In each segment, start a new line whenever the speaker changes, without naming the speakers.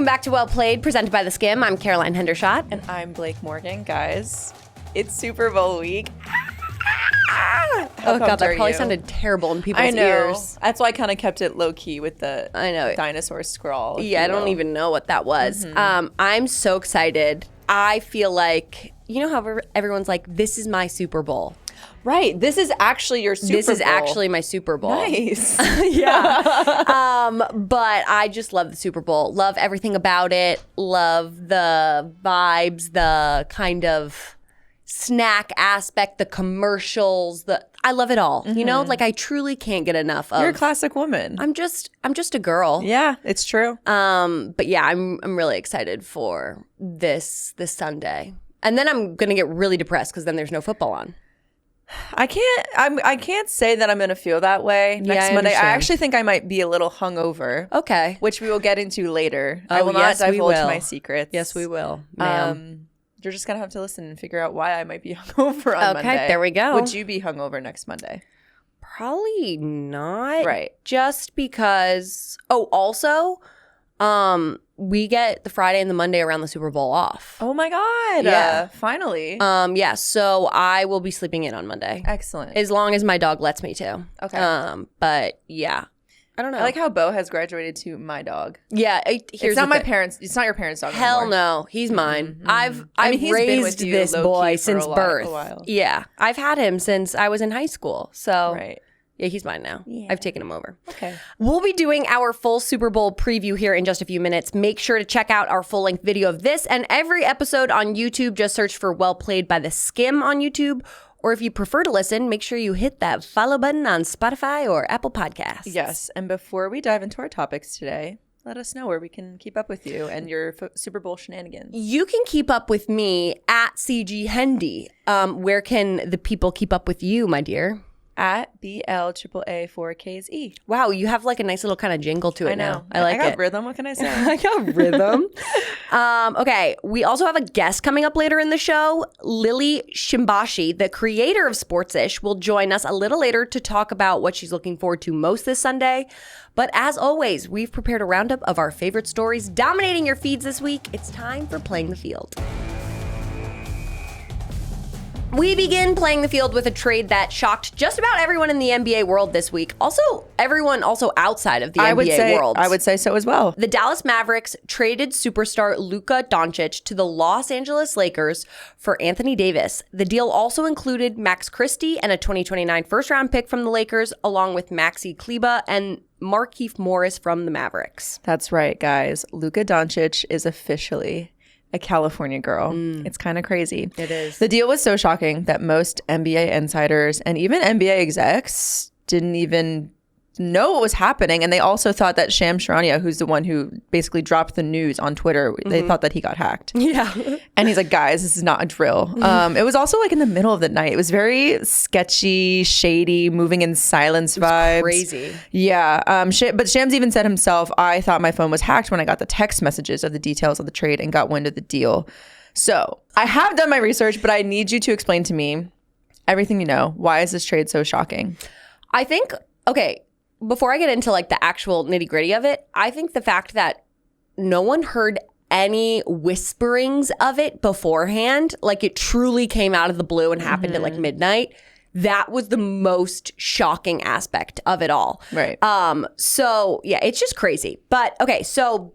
Welcome back to Well Played, presented by The Skim. I'm Caroline Hendershot.
And I'm Blake Morgan. Guys, it's Super Bowl week.
Oh, God, that probably sounded terrible in people's ears.
That's why I kind of kept it low-key with the dinosaur scrawl.
Yeah, I don't even know what that was. I'm so excited. I feel like, you know how everyone's like, this is my Super Bowl.
Right. This is actually your Super Bowl.
This is actually my Super Bowl.
Nice.
Yeah. But I just love the Super Bowl. Love everything about it. Love the vibes, the kind of snack aspect, the commercials, I love it all. You know, like I truly can't get enough of.
You're a classic woman.
I'm just a girl.
Yeah, it's true.
But yeah, I'm really excited for this Sunday. And then I'm going to get really depressed because then there's no football on.
I can't say that I'm going to feel that way next Monday. I actually think I might be a little hungover.
Okay.
Which we will get into later.
Oh,
I will not divulge my secrets.
Yes, we will, ma'am.
You're just going to have to listen and figure out why I might be hungover on Monday.
Okay, there we go.
Would you be hungover next Monday?
Probably not.
Right.
Just because, also, we get the Friday and the Monday around the Super Bowl off.
Oh my God.
Yeah.
Finally.
Yeah, so I will be sleeping in on Monday.
Excellent.
As long as my dog lets me to.
Okay.
But yeah. I don't know.
I like how Bo has graduated to my dog.
Yeah,
it's not my parents. It's not your parents' dog.
Hell
anymore.
no, he's mine.
Mm-hmm.
I've
he's
raised
been with
this boy since birth.
A while.
Yeah, I've had him since I was in high school. So
right.
Yeah, he's mine now. Yeah. I've taken him over.
Okay.
We'll be doing our full Super Bowl preview here in just a few minutes. Make sure to check out our full-length video of this and every episode on YouTube. Just search for Well Played by The Skim on YouTube. Or if you prefer to listen, make sure you hit that follow button on Spotify or Apple Podcasts.
Yes. And before we dive into our topics today, let us know where we can keep up with you and your Super Bowl shenanigans.
You can keep up with me at CG Hendy. Where can the people keep up with you, my dear?
At BLAAA4KZE.
Wow, you have like a nice little kind of jingle to it now. I like it.
I got rhythm. What can I say?
I got rhythm. Okay, we also have a guest coming up later in the show. Lily Shimbashi, the creator of Sportsish, will join us a little later to talk about what she's looking forward to most this Sunday. But as always, we've prepared a roundup of our favorite stories dominating your feeds this week. It's time for Playing the Field. We begin Playing the Field with a trade that shocked just about everyone in the NBA world this week. Also, everyone outside of the NBA world.
I would say so as well.
The Dallas Mavericks traded superstar Luka Doncic to the Los Angeles Lakers for Anthony Davis. The deal also included Max Christie and a 2029 first-round pick from the Lakers, along with Maxi Kleber and Markieff Morris from the Mavericks.
That's right, guys. Luka Doncic is officially a California girl. It's kind of crazy.
It is.
The deal was so shocking that most NBA insiders and even NBA execs didn't even know what was happening. And they also thought that Shams Charania, who's the one who basically dropped the news on Twitter, they thought that he got hacked.
Yeah.
And he's like, guys, this is not a drill. It was also like in the middle of the night. It was very sketchy, shady, moving in silence vibes.
Crazy.
Yeah. But Shams even said himself, I thought my phone was hacked when I got the text messages of the details of the trade and got wind of the deal. So I have done my research, but I need you to explain to me everything you know. Why is this trade so shocking?
I think, okay, before I get into like the actual nitty gritty of it, I think the fact that no one heard any whisperings of it beforehand, like it truly came out of the blue and happened at like midnight, that was the most shocking aspect of it all.
Right.
So yeah, it's just crazy. But okay, so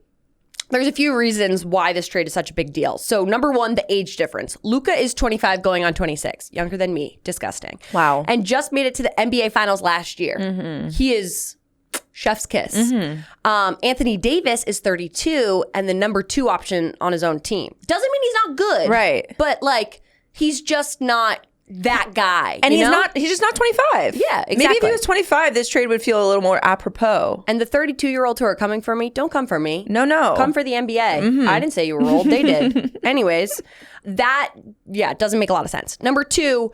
there's a few reasons why this trade is such a big deal. So number one, the age difference. Luka is 25 going on 26, younger than me. Disgusting.
Wow.
And just made it to the NBA Finals last year. He is chef's kiss. Anthony Davis is 32 and the number 2 option on his own team. Doesn't mean he's not good.
Right.
But like, he's just not that guy.
And he's just not 25.
Yeah, exactly.
Maybe if he was 25, this trade would feel a little more apropos.
And the 32-year-olds who are coming for me, don't come for me.
No.
Come for the NBA. I didn't say you were old. They did. Anyways, that, doesn't make a lot of sense. Number 2,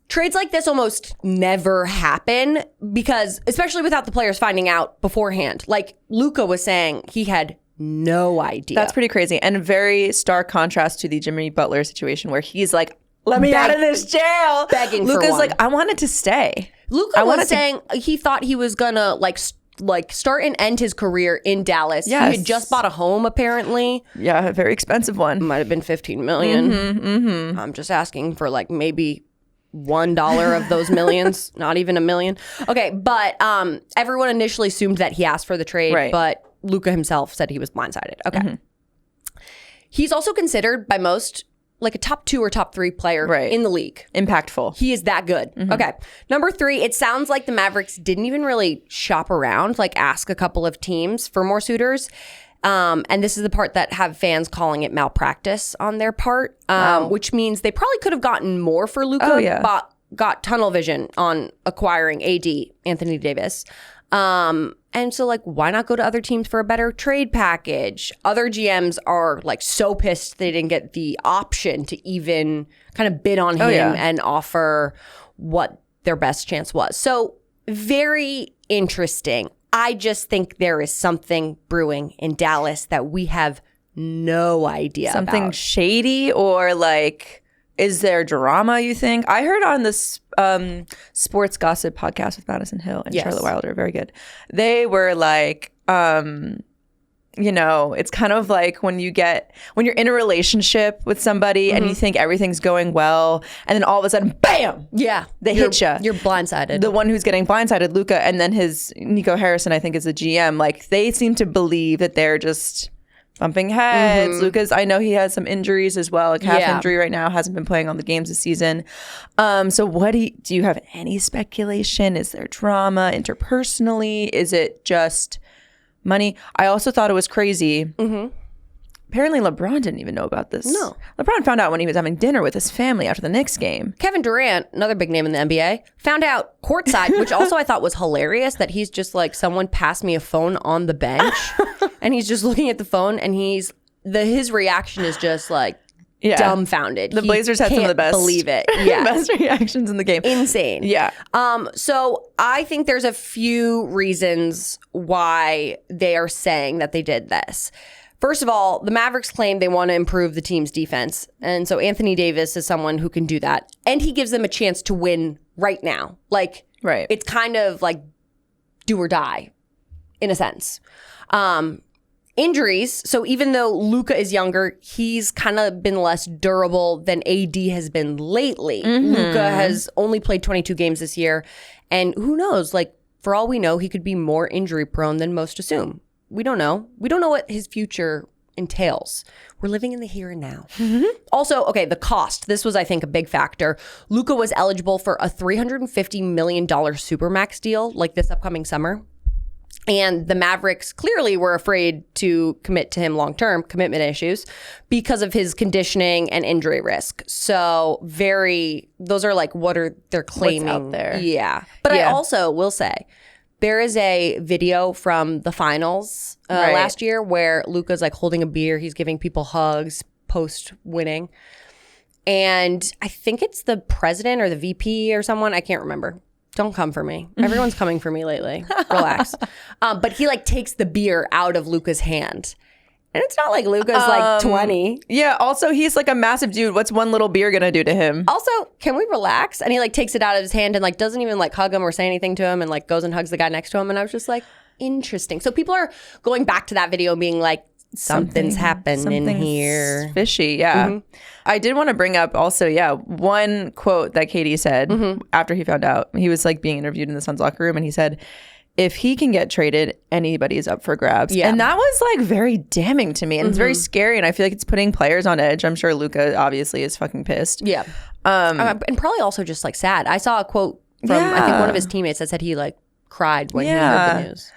trades like this almost never happen because, especially without the players finding out beforehand. Like Luka was saying, he had no idea.
That's pretty crazy. And very stark contrast to the Jimmy Butler situation where he's like, let me out of this jail.
Begging
Luka's
for one.
like, I wanted to stay.
Luka was saying he thought he was gonna like like start and end his career in Dallas.
Yes.
He had just bought a home, apparently.
Yeah, a very expensive one.
Might have been $15 million. I'm just asking for like maybe $1 of those millions, not even $1 million. Okay, but everyone initially assumed that he asked for the trade,
Right.
but Luka himself said he was blindsided. Okay. He's also considered by most like a top 2 or top 3 player in the league.
Impactful.
He is that good. Okay. Number 3, it sounds like the Mavericks didn't even really shop around, like ask a couple of teams for more suitors. And this is the part that have fans calling it malpractice on their part, which means they probably could have gotten more for Luka, but got tunnel vision on acquiring AD, Anthony Davis. And so like, why not go to other teams for a better trade package? Other GMs are like so pissed they didn't get the option to even kind of bid on him and offer what their best chance was. So very interesting. I just think there is something brewing in Dallas that we have no idea
Something
about.
shady, or like, is there drama, you think? I heard on this sports gossip podcast with Madison Hill and Charlotte Wilder, very good. They were like, you know, it's kind of like when you're in a relationship with somebody and you think everything's going well, and then all of a sudden, bam!
Yeah.
They hit you.
You're blindsided.
The one who's getting blindsided, Luka, and then his Nico Harrison, I think, is the GM. Like, they seem to believe that they're just bumping heads. Luka's, I know he has some injuries as well, a calf injury right now, hasn't been playing on the games this season. So what do you have any speculation? Is there drama interpersonally? Is it just money? I also thought it was crazy. Apparently LeBron didn't even know about this.
No.
LeBron found out when he was having dinner with his family after the Knicks game.
Kevin Durant, another big name in the NBA, found out courtside, which also I thought was hilarious, that he's just like, someone passed me a phone on the bench and he's just looking at the phone and his reaction is just like dumbfounded.
The Blazers had some of the best.
Believe it. Yeah.
Best reactions in the game.
Insane.
Yeah.
So I think there's a few reasons why they are saying that they did this. First of all, the Mavericks claim they want to improve the team's defense. And so Anthony Davis is someone who can do that. And he gives them a chance to win right now. Like, it's kind of like do or die in a sense. Injuries. So even though Luka is younger, he's kind of been less durable than AD has been lately. Luka has only played 22 games this year. And who knows, like, for all we know, he could be more injury prone than most assume. We don't know. We don't know what his future entails. We're living in the here and now. Also, okay, the cost. This was, I think, a big factor. Luka was eligible for a $350 million Supermax deal like this upcoming summer. And the Mavericks clearly were afraid to commit to him long-term, commitment issues, because of his conditioning and injury risk. So those are like what they're claiming.
What's out there.
Yeah. But I also will say, there is a video from the finals last year where Luka's like holding a beer. He's giving people hugs post-winning. And I think it's the president or the VP or someone. I can't remember. Don't come for me. Everyone's coming for me lately. Relax. But he like takes the beer out of Luka's hand. And it's not like Luka's like 20.
Yeah, also he's like a massive dude. What's one little beer gonna do to him?
Also, can we relax? And he like takes it out of his hand and like doesn't even like hug him or say anything to him and like goes and hugs the guy next to him. And I was just like, interesting. So people are going back to that video being like, something's happening here.
Fishy, yeah. I did want to bring up also, one quote that Katie said after he found out. He was like being interviewed in the Suns locker room and he said, if he can get traded, anybody's up for grabs. Yeah. And that was like very damning to me. And it's very scary. And I feel like it's putting players on edge. I'm sure Luka obviously is fucking pissed.
Yeah. And probably also just like sad. I saw a quote from I think one of his teammates that said he like cried when he heard the news.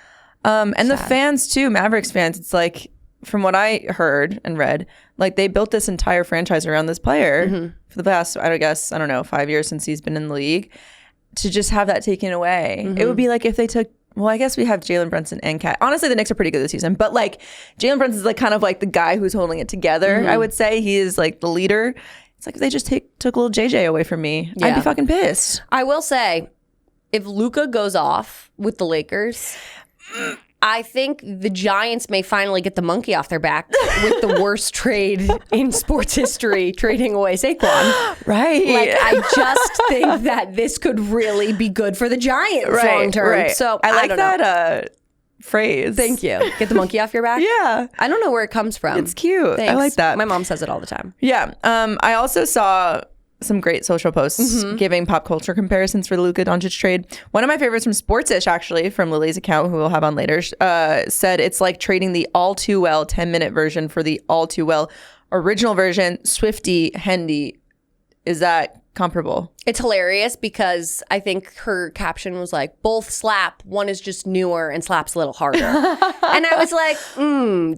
And sad. The fans too, Mavericks fans, it's like, from what I heard and read, like they built this entire franchise around this player for the past, I don't know, 5 years since he's been in the league. To just have that taken away. It would be like if they took, well, I guess we have Jalen Brunson and Cat. Honestly, the Knicks are pretty good this season, but like Jalen Brunson is like kind of like the guy who's holding it together. I would say he is like the leader. It's like if they just took little JJ away from me, I'd be fucking pissed.
I will say, if Luka goes off with the Lakers, I think the Giants may finally get the monkey off their back with the worst trade in sports history, trading away Saquon.
Right.
Like, I just think that this could really be good for the Giants long term.
Right.
So
I like
don't
that phrase.
Thank you. Get the monkey off your back?
Yeah.
I don't know where it comes from.
It's cute.
Thanks.
I like that.
My mom says it all the time.
Yeah. I also saw some great social posts giving pop culture comparisons for the Luka Doncic trade. One of my favorites from Sportsish, actually, from Lily's account, who we'll have on later, said it's like trading the all too well 10-minute version for the all too well original version. Swiftie, Hendy. Is that comparable?
It's hilarious because I think her caption was like, both slap. One is just newer and slaps a little harder. And I was like,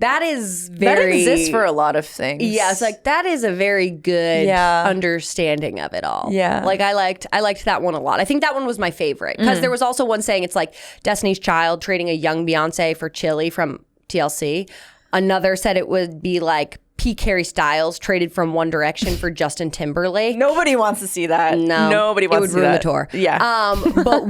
that is very...
That exists for a lot of things.
Yeah, it's like, that is a very good understanding of it all.
Yeah.
Like, I liked that one a lot. I think that one was my favorite. Because there was also one saying it's like Destiny's Child trading a young Beyonce for Chili from TLC. Another said it would be like P. Harry Styles traded from One Direction for Justin Timberlake.
Nobody wants to see that.
No.
Nobody wants to see that.
It would ruin the tour.
Yeah.
But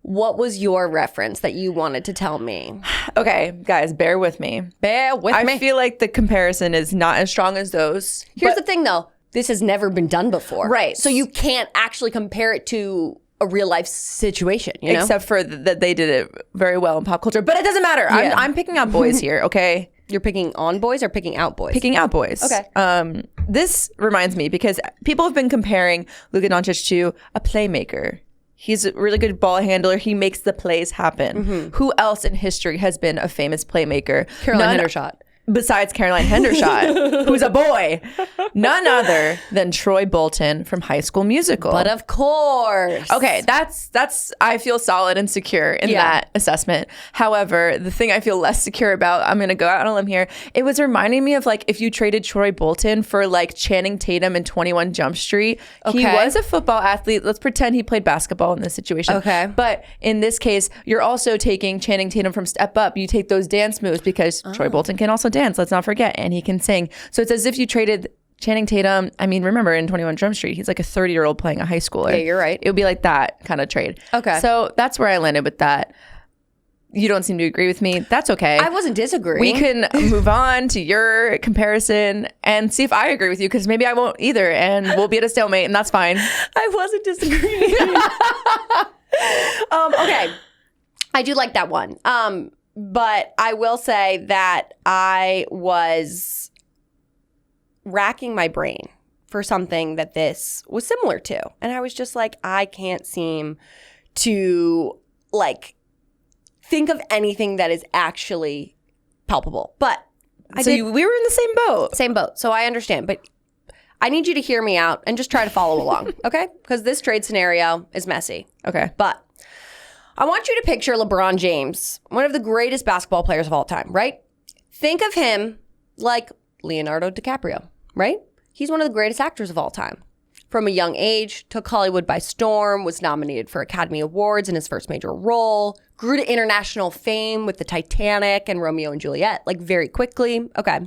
what was your reference that you wanted to tell me?
Okay, guys, bear with me. I feel like the comparison is not as strong as those.
Here's the thing, though. This has never been done before.
Right.
So you can't actually compare it to a real life situation, you know?
Except for that they did it very well in pop culture. But it doesn't matter.
Yeah.
I'm picking out boys here, okay?
You're picking on boys or picking out boys?
Picking out boys.
Okay.
This reminds me because people have been comparing Luka Doncic to a playmaker. He's a really good ball handler. He makes the plays happen. Who else in history has been a famous playmaker?
Caroline Hendershot.
Besides Caroline Hendershot, who's a boy. None other than Troy Bolton from High School Musical.
But of course.
Okay, that's I feel solid and secure in that assessment. However, the thing I feel less secure about, I'm going to go out on a limb here, it was reminding me of like if you traded Troy Bolton for like Channing Tatum in 21 Jump Street.
Okay.
He was a football athlete. Let's pretend he played basketball in this situation.
Okay.
But in this case, you're also taking Channing Tatum from Step Up. You take those dance moves because Troy Bolton can also dance, let's not forget, and he can sing. So it's as if you traded Channing Tatum. I mean, remember in 21 Jump Street, he's like a 30-year-old playing a high schooler.
Yeah, you're right.
It would be like that kind of trade.
Okay.
So that's where I landed with that. You don't seem to agree with me. That's okay.
I wasn't disagreeing.
We can move on to your comparison and see if I agree with you, because maybe I won't either, and we'll be at a stalemate, and that's fine.
I wasn't disagreeing. Okay. I do like that one. But I will say that I was racking my brain for something that this was similar to. And I was just like, I can't seem to like think of anything that is actually palpable. But
we were in the same boat.
Same boat. So I understand. But I need you to hear me out and just try to follow along. Okay? Because this trade scenario is messy.
Okay.
But I want you to picture LeBron James, one of the greatest basketball players of all time, right? Think of him like Leonardo DiCaprio, right? He's one of the greatest actors of all time. From a young age, took Hollywood by storm, was nominated for Academy Awards in his first major role, grew to international fame with the Titanic and Romeo and Juliet, like very quickly. Okay.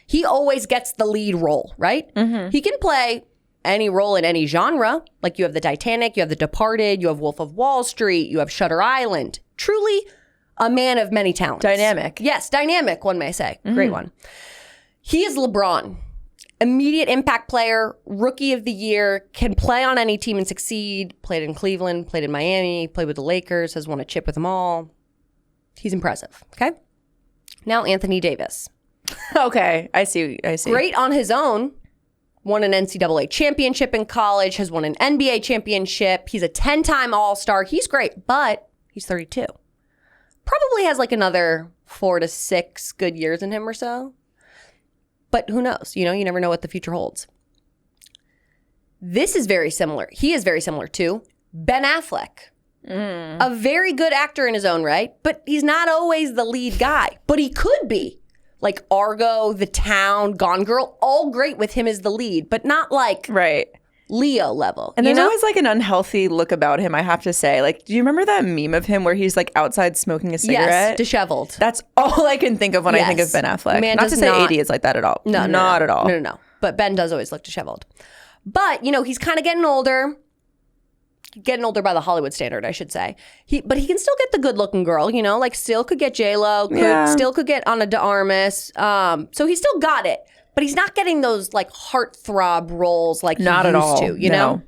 He always gets the lead role, right? Mm-hmm. He can play any role in any genre. Like you have the Titanic, you have the Departed, you have Wolf of Wall Street, you have Shutter Island. Truly a man of many talents.
Dynamic.
Yes, dynamic, one may say. Great one. He is LeBron. Immediate impact player, rookie of the year, can play on any team and succeed. Played in Cleveland, played in Miami, played with the Lakers, has won a chip with them all. He's impressive, okay? Now Anthony Davis.
Okay, I see.
Great on his own. Won an NCAA championship in college, has won an NBA championship. He's a 10-time All-Star. He's great, but he's 32. Probably has like another 4 to 6 good years in him or so. But who knows? You know, you never know what the future holds. This is very similar. He is very similar to Ben Affleck. A very good actor in his own right, but he's not always the lead guy. But he could be. Like Argo, The Town, Gone Girl, all great with him as the lead, but not like Leo level.
And there's always like an unhealthy look about him, I have to say. Like, do you remember that meme of him where he's like outside smoking a cigarette?
Yes, disheveled.
That's all I can think of when I think of Ben Affleck.
Man,
not to say 80 is like that at all.
No,
not at all.
No. But Ben does always look disheveled. But, you know, he's kind of getting older. Getting older by the Hollywood standard, I should say. But he can still get the good-looking girl, you know? Like, still could get J-Lo, still could get Ana de Armas. So he's still got it. But he's not getting those, like, heartthrob roles like he used to, you know?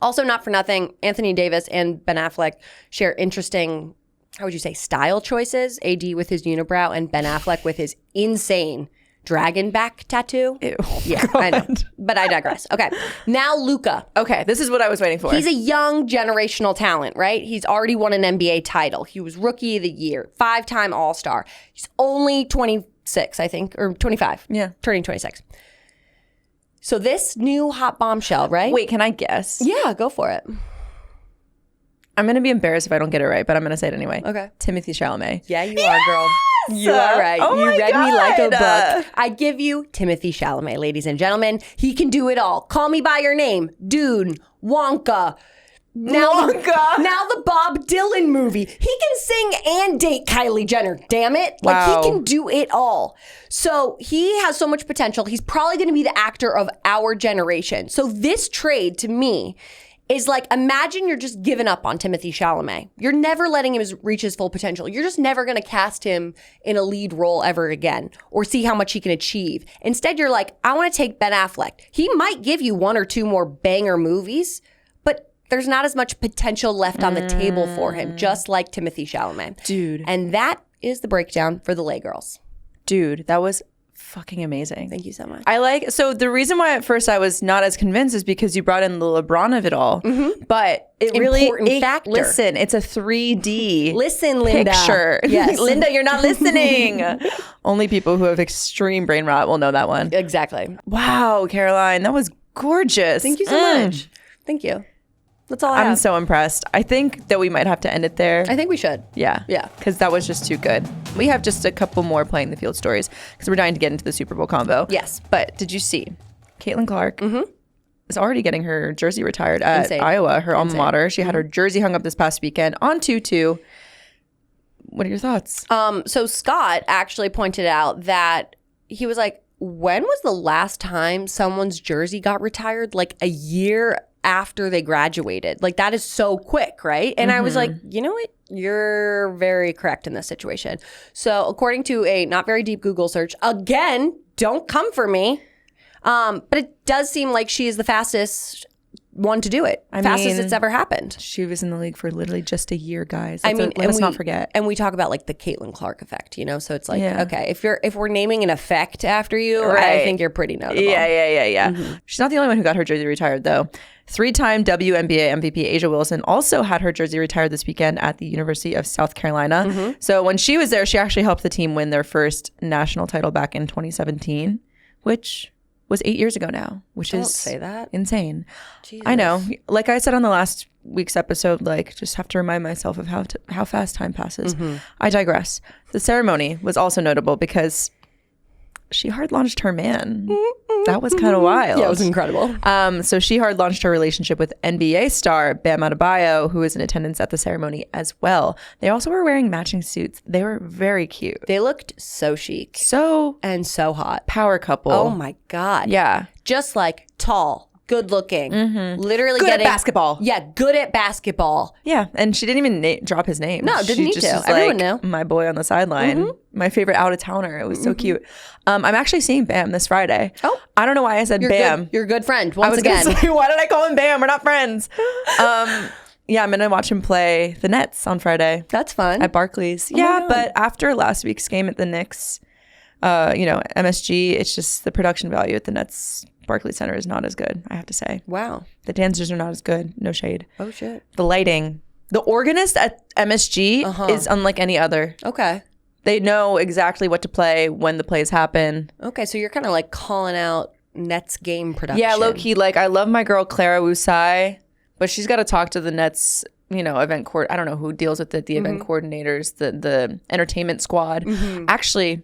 Also, not for nothing, Anthony Davis and Ben Affleck share interesting how would you say, style choices. AD with his unibrow and Ben Affleck with his insane dragon back tattoo.
Ew.
Yeah, I know. But I digress. Okay. Now Luka.
Okay, this is what I was waiting for.
He's a young generational talent, right? He's already won an NBA title. He was Rookie of the Year, 5-time All-Star. He's only 26, I think, or 25.
Yeah.
Turning 26. So this new hot bombshell, right?
Wait, can I guess?
Yeah, go for it.
I'm going to be embarrassed if I don't get it right, but I'm going to say it anyway.
Okay.
Timothy Chalamet.
Yeah, you are, girl. You are right.
Oh
you
my
read me like a
God.
book. I give you Timothy Chalamet, ladies and gentlemen. He can do it all. Call me by your name. Dune, Wonka. Now the Bob Dylan movie. He can sing and date Kylie Jenner. Damn it.
Wow.
Like, he can do it all. So he has so much potential. He's probably going to be the actor of our generation. So this trade, to me, is like, imagine you're just giving up on Timothy Chalamet. You're never letting him reach his full potential. You're just never going to cast him in a lead role ever again or see how much he can achieve. Instead, you're like, I want to take Ben Affleck. He might give you 1 or 2 more banger movies, but there's not as much potential left on the table for him, just like Timothy Chalamet.
Dude.
And that is the breakdown for the Laygirls.
Dude, that was fucking amazing.
Thank you so much.
So the reason why at first I was not as convinced is because you brought in the LeBron of it all. But it really,
Important factor.
listen, it's a 3D
Listen, Linda.
picture.
Yes.
Linda, you're not listening. Only people who have extreme brain rot will know that one.
Exactly.
Wow, Caroline, that was gorgeous.
Thank you so much. Thank you. That's all I
I'm
have.
so impressed. I think that we might have to end it there.
I think we should.
Yeah.
Yeah.
Because that was just too good. We have just a couple more playing the field stories because we're dying to get into the Super Bowl combo.
Yes.
But did you see Caitlin Clark is already getting her jersey retired at Iowa, her alma mater. She had her jersey hung up this past weekend on 2-2. What are your thoughts?
So Scott actually pointed out that he was like, when was the last time someone's jersey got retired? Like a year after they graduated. Like, that is so quick, right? And I was like, you know what? You're very correct in this situation. So according to a not very deep Google search, again, don't come for me. But it does seem like she is the fastest one to do it. Fastest it's ever happened.
She was in the league for literally just a year, guys.
Let's
not forget.
And we talk about like the Caitlin Clark effect, you know? So it's like, okay, if we're naming an effect after you, I think you're pretty notable.
Yeah. She's not the only one who got her jersey retired, though. 3-time WNBA MVP Asia Wilson also had her jersey retired this weekend at the University of South Carolina. So when she was there, she actually helped the team win their first national title back in 2017, which was 8 years ago now, which
Don't
is
say that.
insane.
Jesus.
I know. Like I said on the last week's episode, like, just have to remind myself of how fast time passes. I digress. The ceremony was also notable because she hard launched her man. That was kind of wild.
Yeah, it was incredible.
So she hard launched her relationship with NBA star Bam Adebayo, who was in attendance at the ceremony as well. They also were wearing matching suits. They were very cute.
They looked so chic.
So
And so hot.
power couple.
Oh my God.
Yeah.
Just like tall, good looking, literally
Good at
getting
basketball.
Yeah, good at basketball.
Yeah, and she didn't even drop his name.
No, didn't
She
need
just
to.
was
Everyone
like,
knew.
my boy on the sideline. My favorite out-of-towner. It was so cute. I'm actually seeing Bam this Friday.
Oh.
I don't know why I said
You're
Bam.
Good, you're a good friend.
I
Once
was
again.
gonna say, why did I call him Bam? We're not friends. Yeah, I'm gonna watch him play the Nets on Friday
That's fun.
at Barclays.
my
Yeah,
God.
but after last week's game at the Knicks, MSG, it's just the production value at the Nets Barclays Center is not as good, I have to say.
Wow.
The dancers are not as good. No shade.
Oh shit.
The lighting. The organist at MSG is unlike any other.
Okay.
They know exactly what to play when the plays happen.
Okay, so you're kind of like calling out Nets game production.
Yeah, low key. Like, I love my girl Clara Wusai, but she's got to talk to the Nets, event court. I don't know who deals with it. The event coordinators, the entertainment squad. Actually,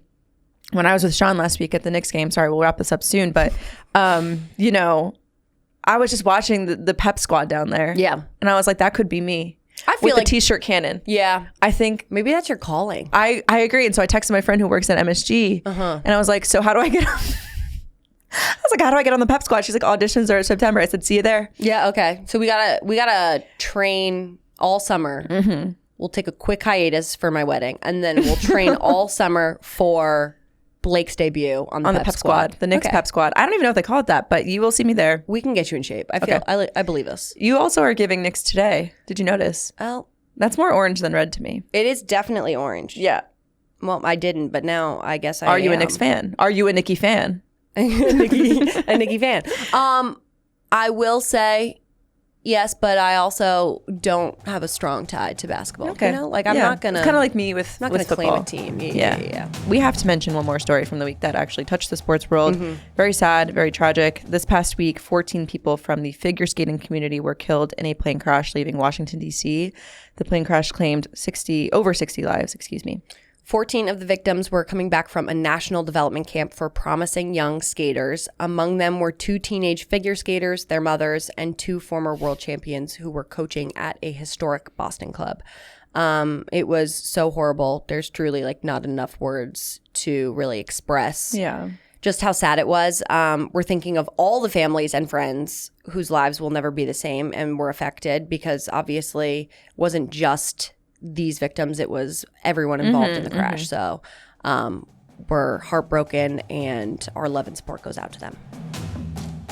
when I was with Sean last week at the Knicks game, sorry, we'll wrap this up soon, but I was just watching the pep squad down there.
Yeah.
And I was like, that could be me.
I feel
with
like
the t-shirt cannon.
Yeah.
I think
Maybe that's your calling.
I agree. And so I texted my friend who works at MSG and I was like, so how do I get on? I was like, how do I get on the pep squad? She's like, auditions are in September. I said, see you there.
Yeah, okay. So we gotta train all summer. We'll take a quick hiatus for my wedding, and then we'll train all summer for Blake's debut on the pep squad.
The Knicks pep squad. I don't even know if they call it that, but you will see me there.
We can get you in shape. I feel I believe us.
You also are giving Knicks today. Did you notice?
Well,
That's more orange than red to me.
It is definitely orange.
Yeah.
Well, I didn't, but now I guess I
Are you
am.
a Knicks fan? Are you a Nicki fan?
a Nicki fan. I will say yes, but I also don't have a strong tie to basketball.
Okay.
You know, like I'm not gonna.
It's kind of like me with
I'm not gonna
football.
claim a team. Yeah.
We have to mention one more story from the week that actually touched the sports world. Very sad, very tragic. This past week, 14 people from the figure skating community were killed in a plane crash leaving Washington, D.C. The plane crash claimed over 60 lives.
14 of the victims were coming back from a national development camp for promising young skaters. Among them were 2 teenage figure skaters, their mothers, and 2 former world champions who were coaching at a historic Boston club. It was so horrible. There's truly like not enough words to really express just how sad it was. We're thinking of all the families and friends whose lives will never be the same and were affected, because obviously it wasn't just these victims, it was everyone involved in the crash. So we're heartbroken, and our love and support goes out to them.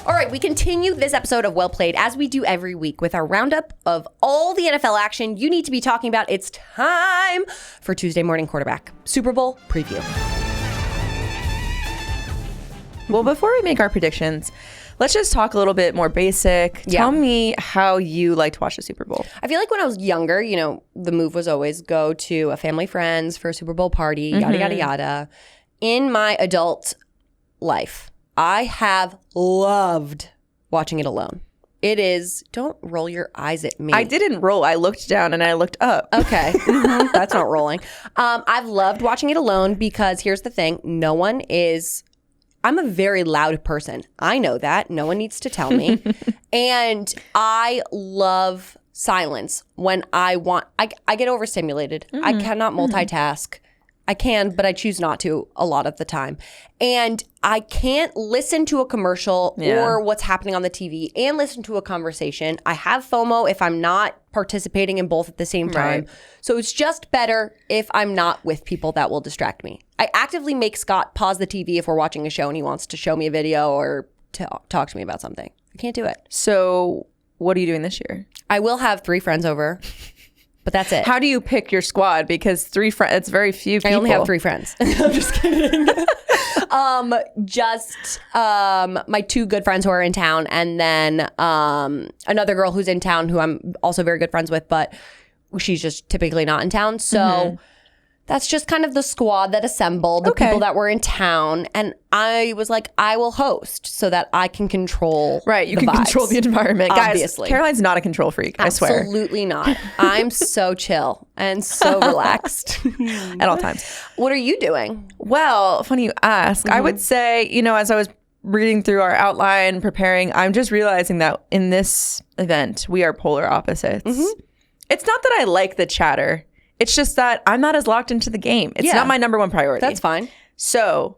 All right, we continue this episode of Well Played, as we do every week, with our roundup of all the NFL action you need to be talking about. It's time for Tuesday Morning Quarterback Super Bowl preview.
Well, before we make our predictions, let's just talk a little bit more basic. Tell me how you like to watch the Super Bowl.
I feel like when I was younger, you know, the move was always go to a family friends for a Super Bowl party, yada, yada, yada. In my adult life, I have loved watching it alone. It is, don't roll your eyes at me.
I didn't roll. I looked down and I looked up.
Okay. That's not rolling. I've loved watching it alone because here's the thing. I'm a very loud person. I know that. No one needs to tell me. And I love silence when I get overstimulated. I cannot multitask. I can, but I choose not to a lot of the time. And I can't listen to a commercial or what's happening on the TV and listen to a conversation. I have FOMO if I'm not participating in both at the same time. Right. So it's just better if I'm not with people that will distract me. I actively make Scott pause the TV if we're watching a show and he wants to show me a video or talk to me about something. I can't do it.
So what are you doing this year?
I will have 3 friends over. But that's it.
How do you pick your squad? Because 3 friends, it's very few people.
I only have 3 friends. I'm just kidding. My 2 good friends who are in town, and then another girl who's in town who I'm also very good friends with, but she's just typically not in town. So that's just kind of the squad that assembled, the people that were in town. And I was like, I will host so that I can control
you can control the environment.
Obviously.
Guys, Caroline's not a control freak, I swear.
Absolutely not. I'm so chill and so relaxed.
At all times.
What are you doing?
Well, funny you ask. I would say, you know, as I was reading through our outline, preparing, I'm just realizing that in this event, we are polar opposites. It's not that I like the chatter. It's just that I'm not as locked into the game. It's not my number 1 priority.
That's fine.
So,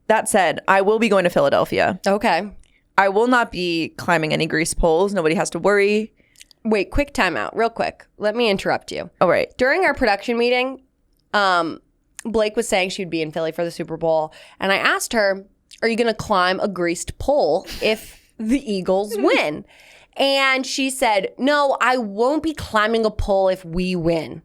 that said, I will be going to Philadelphia.
Okay.
I will not be climbing any grease poles. Nobody has to worry.
Wait, quick timeout, real quick. Let me interrupt you.
All right.
During our production meeting, Blake was saying she'd be in Philly for the Super Bowl. And I asked her, are you going to climb a greased pole if the Eagles win? And she said, no, I won't be climbing a pole if we win.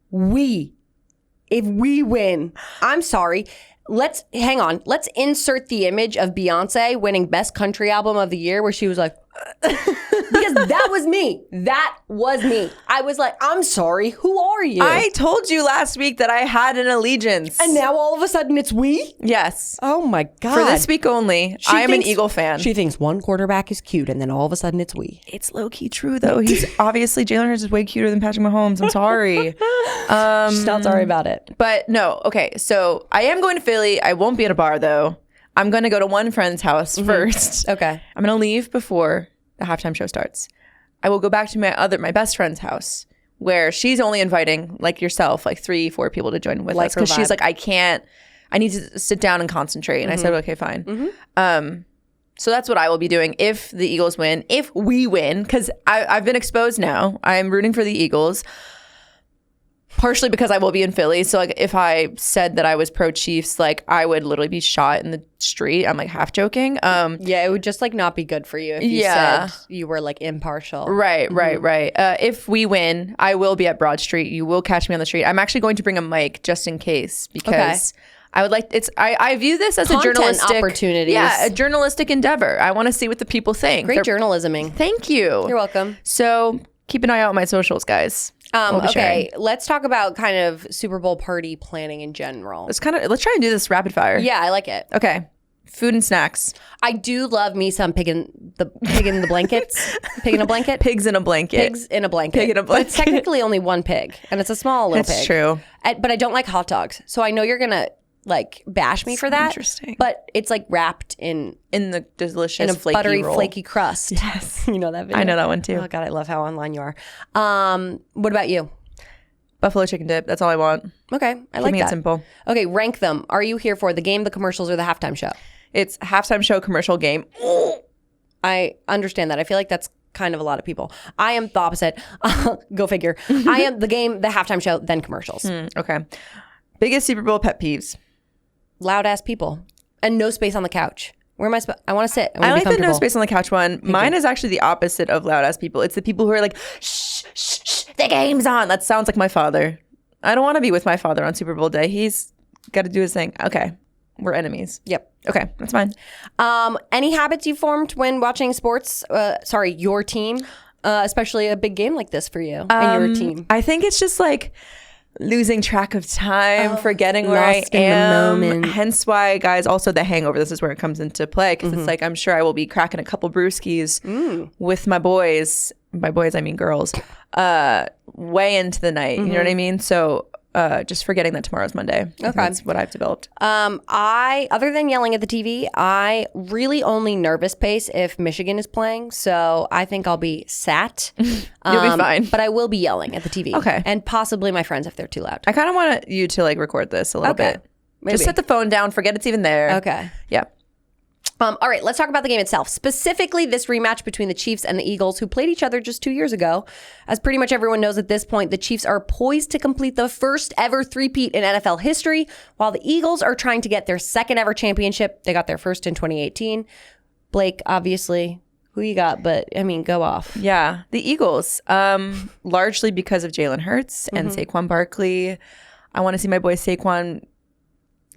If we win. I'm sorry. Let's insert the image of Beyonce winning Best Country Album of the Year where she was like, because that was me. I was like, I'm sorry. Who are you?
I told you last week that I had an allegiance.
And now all of a sudden it's we?
Yes.
Oh my God.
For this week only, I am an Eagle fan.
She thinks one quarterback is cute and then all of a sudden it's we.
It's low-key true though. He's obviously, Jalen Hurts is way cuter than Patrick Mahomes. I'm sorry.
She's not sorry about it.
But no, okay. So I am going to Philly. I won't be at a bar though. I'm going to go to one friend's house first.
Okay.
I'm going to leave before the halftime show starts. I will go back to my best friend's house where she's only inviting like yourself, like 3-4 people to join with us because she's like, I need to sit down and concentrate. And I said, okay, fine. So that's what I will be doing if the Eagles win, if we win, because I've been exposed now. I'm rooting for the Eagles. partially because I will be in Philly. So like if I said that I was pro Chiefs, like I would literally be shot in the street. I'm like half joking.
Yeah, it would just like not be good for you if you said you were like impartial.
Right. If we win, I will be at Broad Street. You will catch me on the street. I'm actually going to bring a mic just in case because I would like I view this as
Content
a journalistic
opportunities.
Yeah, a journalistic endeavor. I want to see what the people think.
Great journalisming.
Thank you.
You're welcome.
So keep an eye out on my socials, guys.
Okay, let's talk about kind of Super Bowl party planning in general.
Let's try and do this rapid fire.
Yeah, I like it.
Okay. Food and snacks.
I do love me some pig in the blankets. Pig in a blanket.
Pigs in a blanket.
Pigs in a blanket.
Pig in a
But
blanket.
it's technically only one pig, and it's a small little pig.
That's true.
But I don't like hot dogs, so I know you're gonna like bash me for that.
Interesting.
But it's like wrapped in
the delicious
in a
flaky
buttery
roll.
flaky crust.
Yes.
You know that video?
I know that one too.
Oh God, I love how online you are. What about you?
Buffalo chicken dip. That's all I want.
Okay, I like
Keeping
that.
it simple.
Okay, rank them. Are you here for the game, the commercials, or the halftime show?
It's halftime show, commercial, game.
I understand that. I feel like that's kind of a lot of people. I am the opposite. Go figure. I am the game, the halftime show, then commercials.
Okay. Biggest Super Bowl pet peeves.
Loud ass people and no space on the couch. Where am I? I want to sit.
I like the no space on the couch one. Mine is actually the opposite of loud ass people. It's the people who are like, shh, shh, shh, the game's on. That sounds like my father. I don't want to be with my father on Super Bowl day. He's got to do his thing. Okay. We're enemies.
Yep.
Okay. That's fine.
Any habits you formed when watching sports? Your team, especially a big game like this for you and your team.
I think it's just like losing track of time, forgetting where I
lost in the
am.
moment.
Hence why, guys, also the hangover. This is where it comes into play because it's like I'm sure I will be cracking a couple brewskis with my boys. By boys, I mean girls. Way into the night. You know what I mean? So just forgetting that tomorrow's Monday. Okay. That's what I've developed.
Other than yelling at the TV, I really only nervous pace if Michigan is playing. So I think I'll be sat.
You'll be fine.
But I will be yelling at the TV.
Okay.
And possibly my friends if they're too loud.
I kind of want you to like record this a little bit.
Maybe.
Just set the phone down. Forget it's even there.
Okay.
Yeah.
All right, let's talk about the game itself. Specifically, this rematch between the Chiefs and the Eagles, who played each other just 2 years ago. As pretty much everyone knows at this point, the Chiefs are poised to complete the first ever three-peat in NFL history, while the Eagles are trying to get their second ever championship. They got their first in 2018. Blake, obviously, who you got? But, I mean, go off.
Yeah, the Eagles, largely because of Jalen Hurts and Saquon Barkley. I want to see my boy Saquon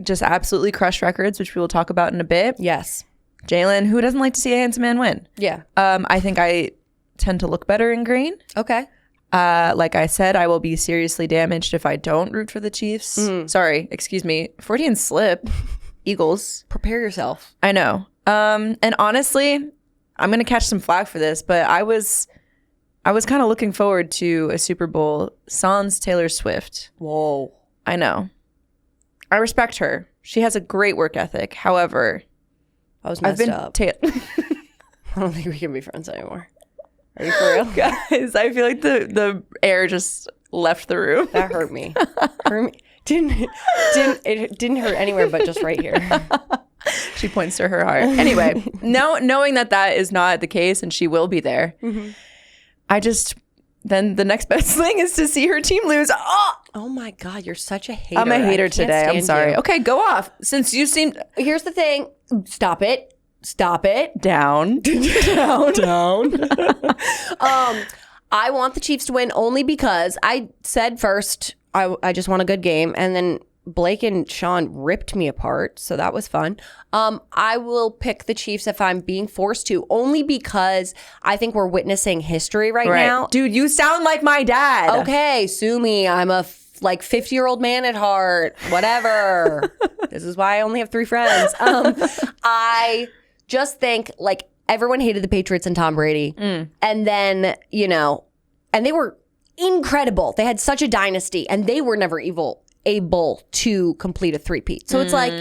just absolutely crush records, which we will talk about in a bit.
Yes.
Jalen, who doesn't like to see a handsome man win?
Yeah.
I think I tend to look better in green.
Okay.
Like I said, I will be seriously damaged if I don't root for the Chiefs. Sorry, excuse me. Freudian slip. Eagles.
Prepare yourself.
I know. And honestly, I'm going to catch some flack for this, but I was kind of looking forward to a Super Bowl sans Taylor Swift.
Whoa.
I know. I respect her. She has a great work ethic. However,
I was messed up. I don't think we can be friends anymore. Are you for real?
Guys, I feel like the air just left the room.
That hurt me. It didn't hurt anywhere but just right here.
She points to her heart. Anyway, knowing that is not the case and she will be there, then the next best thing is to see her team lose.
Oh my God, you're such a hater.
I'm a hater today. I'm sorry.
You.
Okay, go off. Since you seem...
Here's the thing. Stop it.
Down.
Down. I want the Chiefs to win only because I said first, I just want a good game. And then Blake and Sean ripped me apart. So that was fun. I will pick the Chiefs if I'm being forced to, only because I think we're witnessing history right now.
Dude, you sound like my dad.
Okay, sue me. I'm a 50-year-old man at heart. Whatever. This is why I only have 3 friends. I just think like everyone hated the Patriots and Tom Brady. And then, and they were incredible. They had such a dynasty and they were never able to complete a three-peat. So it's like,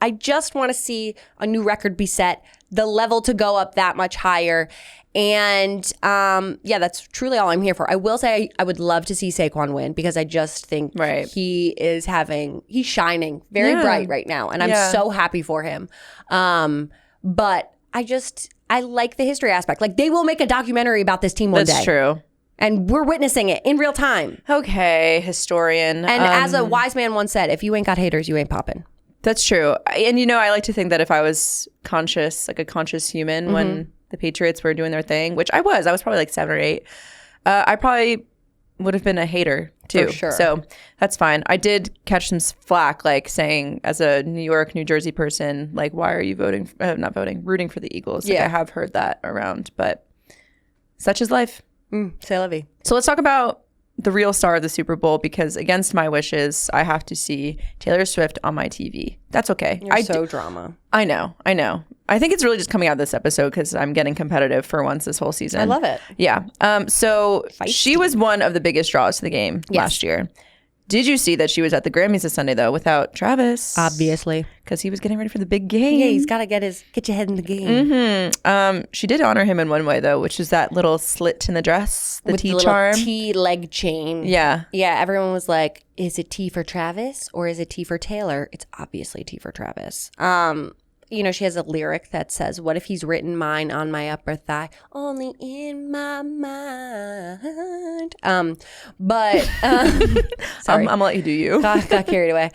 I just want to see a new record be set, the level to go up that much higher. And that's truly all I'm here for. I will say I would love to see Saquon win because I just think he's shining very bright right now. And I'm so happy for him. But I like the history aspect. Like they will make a documentary about this team one day.
That's true.
And we're witnessing it in real time.
Okay, historian.
And as a wise man once said, if you ain't got haters, you ain't popping.
That's true. And I like to think that if I was conscious, like a conscious human when the Patriots were doing their thing, which I was probably like 7 or 8, I probably would have been a hater too.
For sure.
So that's fine. I did catch some flack, like saying as a New York, New Jersey person, like, why are you rooting for the Eagles? Like, I have heard that around, but such is life.
C'est la vie.
So let's talk about the real star of the Super Bowl, because against my wishes, I have to see Taylor Swift on my TV. That's okay.
You're so drama.
I know. I think it's really just coming out this episode because I'm getting competitive for once this whole season.
I love it.
Yeah. So she was one of the biggest draws to the game last year. Did you see that she was at the Grammys this Sunday, though, without Travis?
Obviously.
Because he was getting ready for the big game.
Yeah, he's got to get your head in the game.
She did honor him in one way, though, which is that little slit in the dress, the
With
T
the
charm.
little T leg chain.
Yeah.
Yeah, everyone was like, is it T for Travis or is it T for Taylor? It's obviously T for Travis. She has a lyric that says, what if he's written mine on my upper thigh? Only in my mind. Sorry.
I'm gonna let you do you.
Got carried away.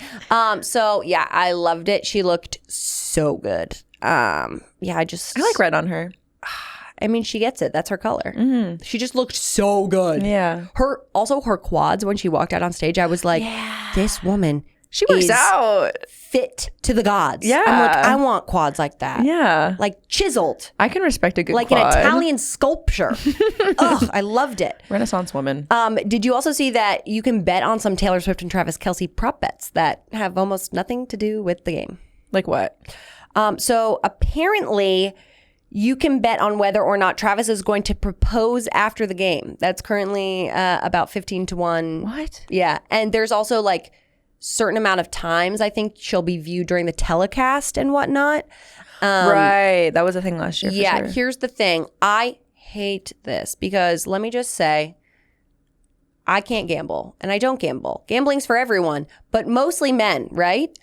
So yeah, I loved it. She looked so good. I
like red on her.
I mean, she gets it. That's her color. She just looked so good.
Yeah.
Her quads when she walked out on stage, I was like, this woman,
she works out,
fit to the gods.
Yeah.
I'm like, I want quads like that.
Yeah.
Like chiseled.
I can respect a good
like
quad.
An Italian sculpture. Ugh, I loved it.
Renaissance woman.
Did you also see that you can bet on some Taylor Swift and Travis Kelce prop bets that have almost nothing to do with the game?
Like what?
So apparently you can bet on whether or not Travis is going to propose after the game. That's currently about 15-1.
What?
Yeah. And there's also like certain amount of times I think she'll be viewed during the telecast and whatnot.
Right. That was a thing last year.
Yeah.
For sure.
Here's the thing. I hate this because let me just say, I can't gamble and I don't gamble. Gambling's for everyone, but mostly men, right?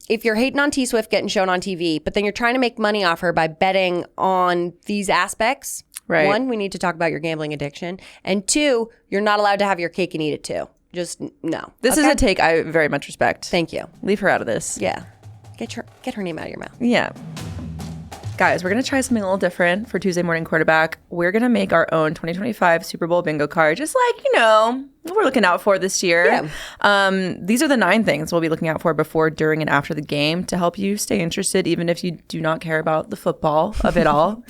If you're hating on T Swift getting shown on TV, but then you're trying to make money off her by betting on these aspects.
Right.
1, we need to talk about your gambling addiction. And 2, you're not allowed to have your cake and eat it too. Just no.
This is a take I very much respect.
Thank you.
Leave her out of this.
Yeah. Get her name out of your mouth.
Yeah. Guys, we're going to try something a little different for Tuesday Morning Quarterback. We're going to make our own 2025 Super Bowl bingo card, just like, what we're looking out for this year.
Yeah.
These are the 9 things we'll be looking out for before, during, and after the game to help you stay interested, even if you do not care about the football of it all.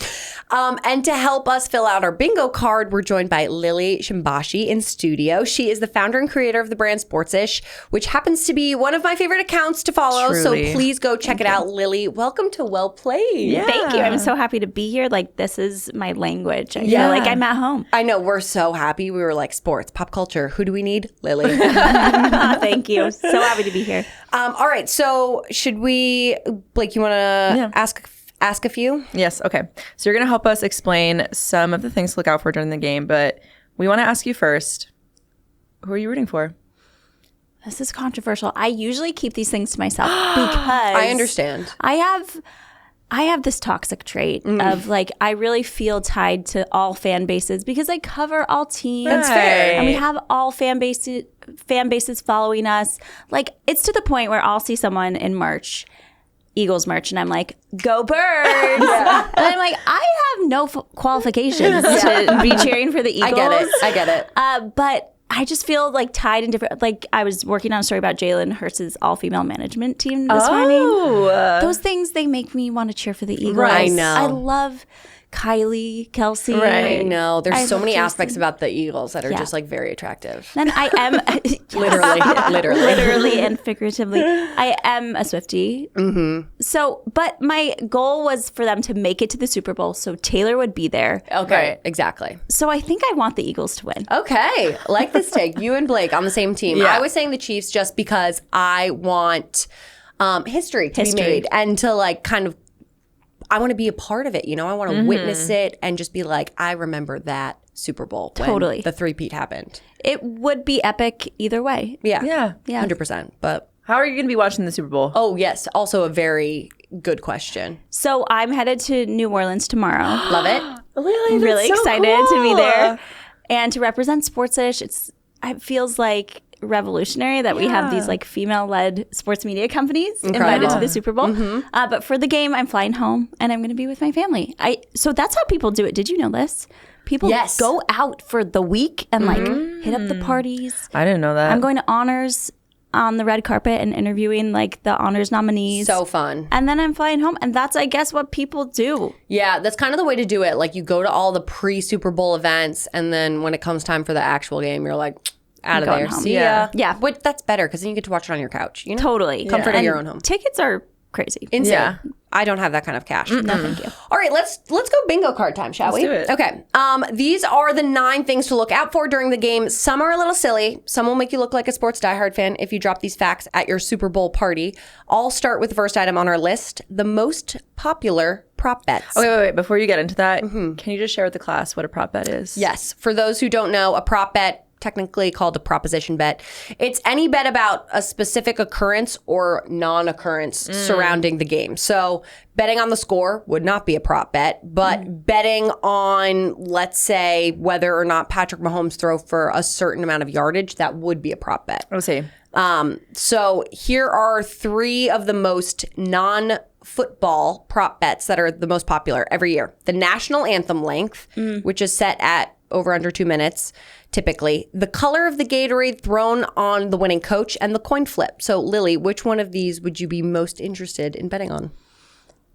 And to help us fill out our bingo card, we're joined by Lily Shimbashi in studio. She is the founder and creator of the brand Sportsish, which happens to be one of my favorite accounts to follow.
Truly.
So please go check it out. Lily, welcome to Well Played.
Yeah.
Thank you. I'm so happy to be here. Like, this is my language. I feel like I'm at home.
I know. We're so happy. We were like, sports, pop culture. Who do we need? Lily.
Thank you. So happy to be here.
All right. So should we, Blake, you want to ask a few?
Yes. Okay. So you're going to help us explain some of the things to look out for during the game, but we want to ask you first, who are you rooting for?
This is controversial. I usually keep these things to myself because
I understand.
I have this toxic trait of like, I really feel tied to all fan bases because I cover all teams.
That's fair.
And we have all fan bases following us. Like, it's to the point where I'll see someone in March, Eagles merch, and I'm like, go Birds. And I'm like, I have no qualifications to be cheering for the Eagles.
I get it.
But I just feel like tied in different, like I was working on a story about Jalen Hurts' all-female management team this morning. Those things, they make me want to cheer for the Eagles.
Right. I know.
I love Kylie, Kelce.
Right. I know. There's
I
so many
just-
aspects about the Eagles that are just like very attractive.
Then I am literally and figuratively, I am a Swiftie. Mm-hmm. So, but my goal was for them to make it to the Super Bowl, so Taylor would be there.
Okay.
Right.
Exactly.
So I think I want the Eagles to win.
Okay. Like this take. You and Blake on the same team.
Yeah.
I was saying the Chiefs just because I want history to be made and to like kind of, I want to be a part of it. I want to witness it and just be like, I remember that Super Bowl when
Totally.
the three-peat happened.
It would be epic either way.
Yeah.
Yeah.
100%. But
How are you going to be watching the Super Bowl?
oh yes, also a very good question.
So I'm headed to New Orleans tomorrow.
Love it.
Lily,
Really
that's so
excited to be
cool.
there. And to represent Sportsish, it feels like revolutionary that we have these like female-led sports media companies invited to the Super Bowl. But for the game, I'm flying home and I'm going to be with my family. So that's how people do it. Did you know this? People go out for the week and like hit up the parties.
I didn't know that.
I'm going to honors on the red carpet and interviewing like the honors nominees.
So fun.
And then I'm flying home. And that's, I guess, what people do.
Yeah, that's kind of the way to do it. Like you go to all the pre-Super Bowl events and then when it comes time for the actual game, you're like, out of there.
Home.
See
ya.
Yeah. But that's better because then you get to watch it on your couch. You know?
Totally.
Comfort of your own home.
Tickets are crazy.
Insane.
Yeah.
I don't have that kind of cash.
No, thank you.
All right, let's go bingo card time, shall we?
Let's do it.
Okay. These are the 9 things to look out for during the game. Some are a little silly. Some will make you look like a sports diehard fan if you drop these facts at your Super Bowl party. I'll start with the first item on our list, the most popular prop bets.
Oh, wait. Before you get into that, can you just share with the class what a prop bet is?
Yes. For those who don't know, a prop bet, technically called a proposition bet. It's any bet about a specific occurrence or non-occurrence surrounding the game. So betting on the score would not be a prop bet, but betting on, let's say, whether or not Patrick Mahomes throw for a certain amount of yardage, that would be a prop bet.
Let's see.
So here are 3 of the most non-football prop bets that are the most popular every year. The national anthem length, which is set at over under 2 minutes, typically. The color of the Gatorade thrown on the winning coach, and the coin flip. So, Lily, which one of these would you be most interested in betting on?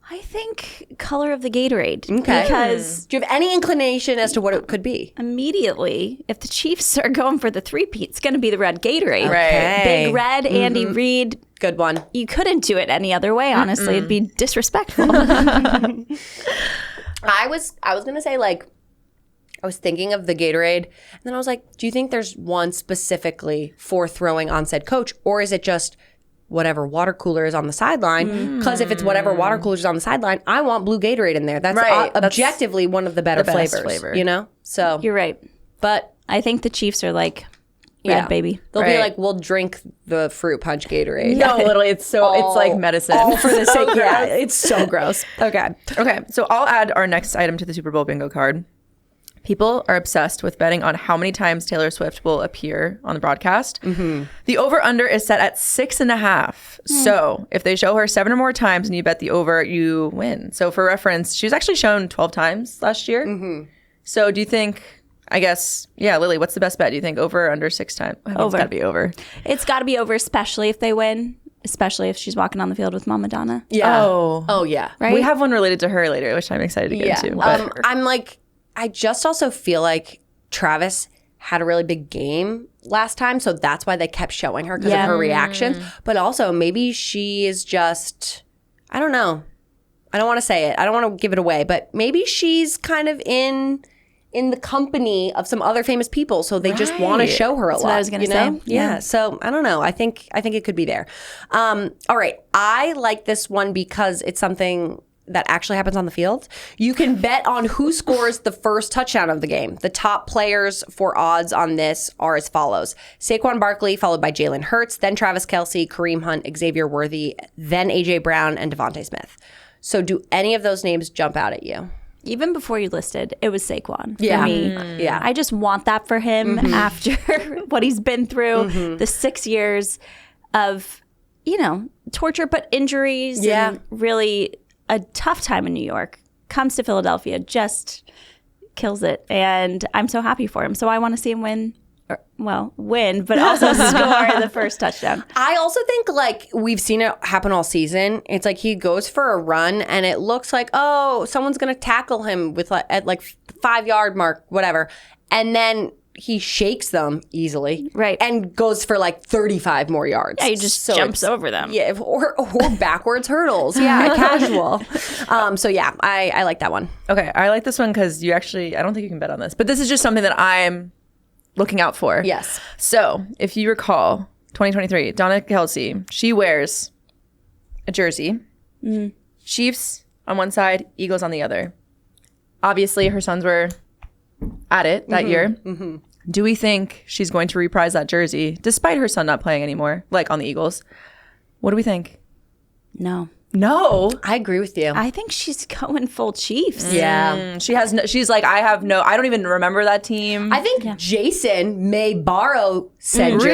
I think color of the Gatorade.
Okay.
Because
do you have any inclination as to what it could be?
immediately, if the Chiefs are going for the three-peat, it's going to be the red Gatorade.
Right.
Big red, Andy Reid.
Good one.
You couldn't do it any other way, honestly. It'd be disrespectful.
I was gonna say, like, I was thinking of the Gatorade, and then I was like, do you think there's one specifically for throwing on said coach, or is it just whatever water cooler is on the sideline? Because if it's whatever water cooler is on the sideline, I want blue Gatorade in there. That's
Right.
objectively one of the better
the best
flavors,
flavor.
you know? So,
You're right.
but
I think the Chiefs are like, red, baby.
They'll be
Right.
like, we'll drink the fruit punch Gatorade.
No, literally, it's like medicine.
All for the sake. Yeah, it's so gross. Okay.
Okay, so I'll add our next item to the Super Bowl bingo card. People are obsessed with betting on how many times Taylor Swift will appear on the broadcast. The over-under is set at 6.5. So if they show her 7 or more times and you bet the over, you win. So for reference, she was actually shown 12 times last year. So do you think, I guess, Lily, what's the best bet? Do you think over or under 6 times? I mean,
Over.
It's got to be over.
It's got to be over, especially if they win, especially if she's walking on the field with Mama Donna.
Yeah.
Oh.
Yeah.
Right?
We have one related to her later, which I'm excited to get
Yeah.
into. But
I'm like, I just also feel like Travis had a really big game last time, so that's why they kept showing her because of her reactions. But also, maybe she is just, I don't know. I don't want to say it. I don't want to give it away, but maybe she's kind of in the company of some other famous people, so they just want to
Right.
show her a
That's
lot.
what I was gonna
you know?
say.
Yeah. So I don't know. I think it could be there. All right. I like this one because it's something that actually happens on the field. You can bet on who scores the first touchdown of the game. The top players for odds on this are as follows: Saquon Barkley, followed by Jalen Hurts, then Travis Kelce, Kareem Hunt, Xavier Worthy, then AJ Brown, and Devontae Smith. So do any of those names jump out at you?
Even before you listed, it was Saquon
Yeah.
for me.
Yeah.
I just want that for him after what he's been through, the 6 years of, torture, but injuries and really a tough time in New York. Comes to Philadelphia, just kills it. And I'm so happy for him. So I want to see him win, but also score the first touchdown.
I also think, like, we've seen it happen all season. It's like he goes for a run and it looks like, oh, someone's going to tackle him with at 5-yard mark, whatever. And then he shakes them easily.
Right.
And goes for 35 more yards.
Yeah, he just jumps over them.
Yeah, or backwards hurdles. Yeah, casual. I like that one.
okay, I like this one because I don't think you can bet on this, but this is just something that I'm looking out for.
Yes.
So if you recall, 2023, Donna Kelce, she wears a jersey. Chiefs on one side, Eagles on the other. Obviously, her sons were at it that year. Do we think she's going to reprise that jersey despite her son not playing anymore, like on the Eagles? What do we think?
No.
No.
I agree with you.
I think she's going full Chiefs.
Yeah.
She has no, she's like, I don't even remember that team.
I think Jason may borrow said
Really?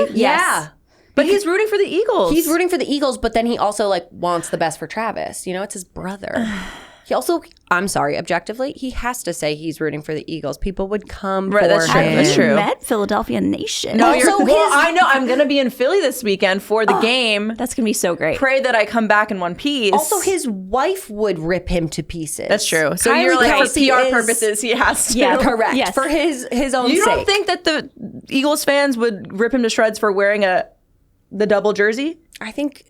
jersey.
Yes.
Yeah.
but he's rooting for the Eagles.
He's rooting for the Eagles, but then he also like wants the best for Travis. You know, it's his brother. He also, I'm sorry, objectively, he has to say he's rooting for the Eagles. People would come for
that's true.
him.
That's true.
Met Philadelphia Nation.
No,
Also,
I know. I'm going to be in Philly this weekend for the game.
That's going to be so great.
Pray that I come back in one piece.
Also, his wife would rip him to pieces.
That's true. So
Kylie
you're like, for
Kelce
PR
is-
purposes, he has to.
Yeah,
Correct.
Yes.
For his own
You
sake.
don't think that the Eagles fans would rip him to shreds for wearing the double jersey?
I think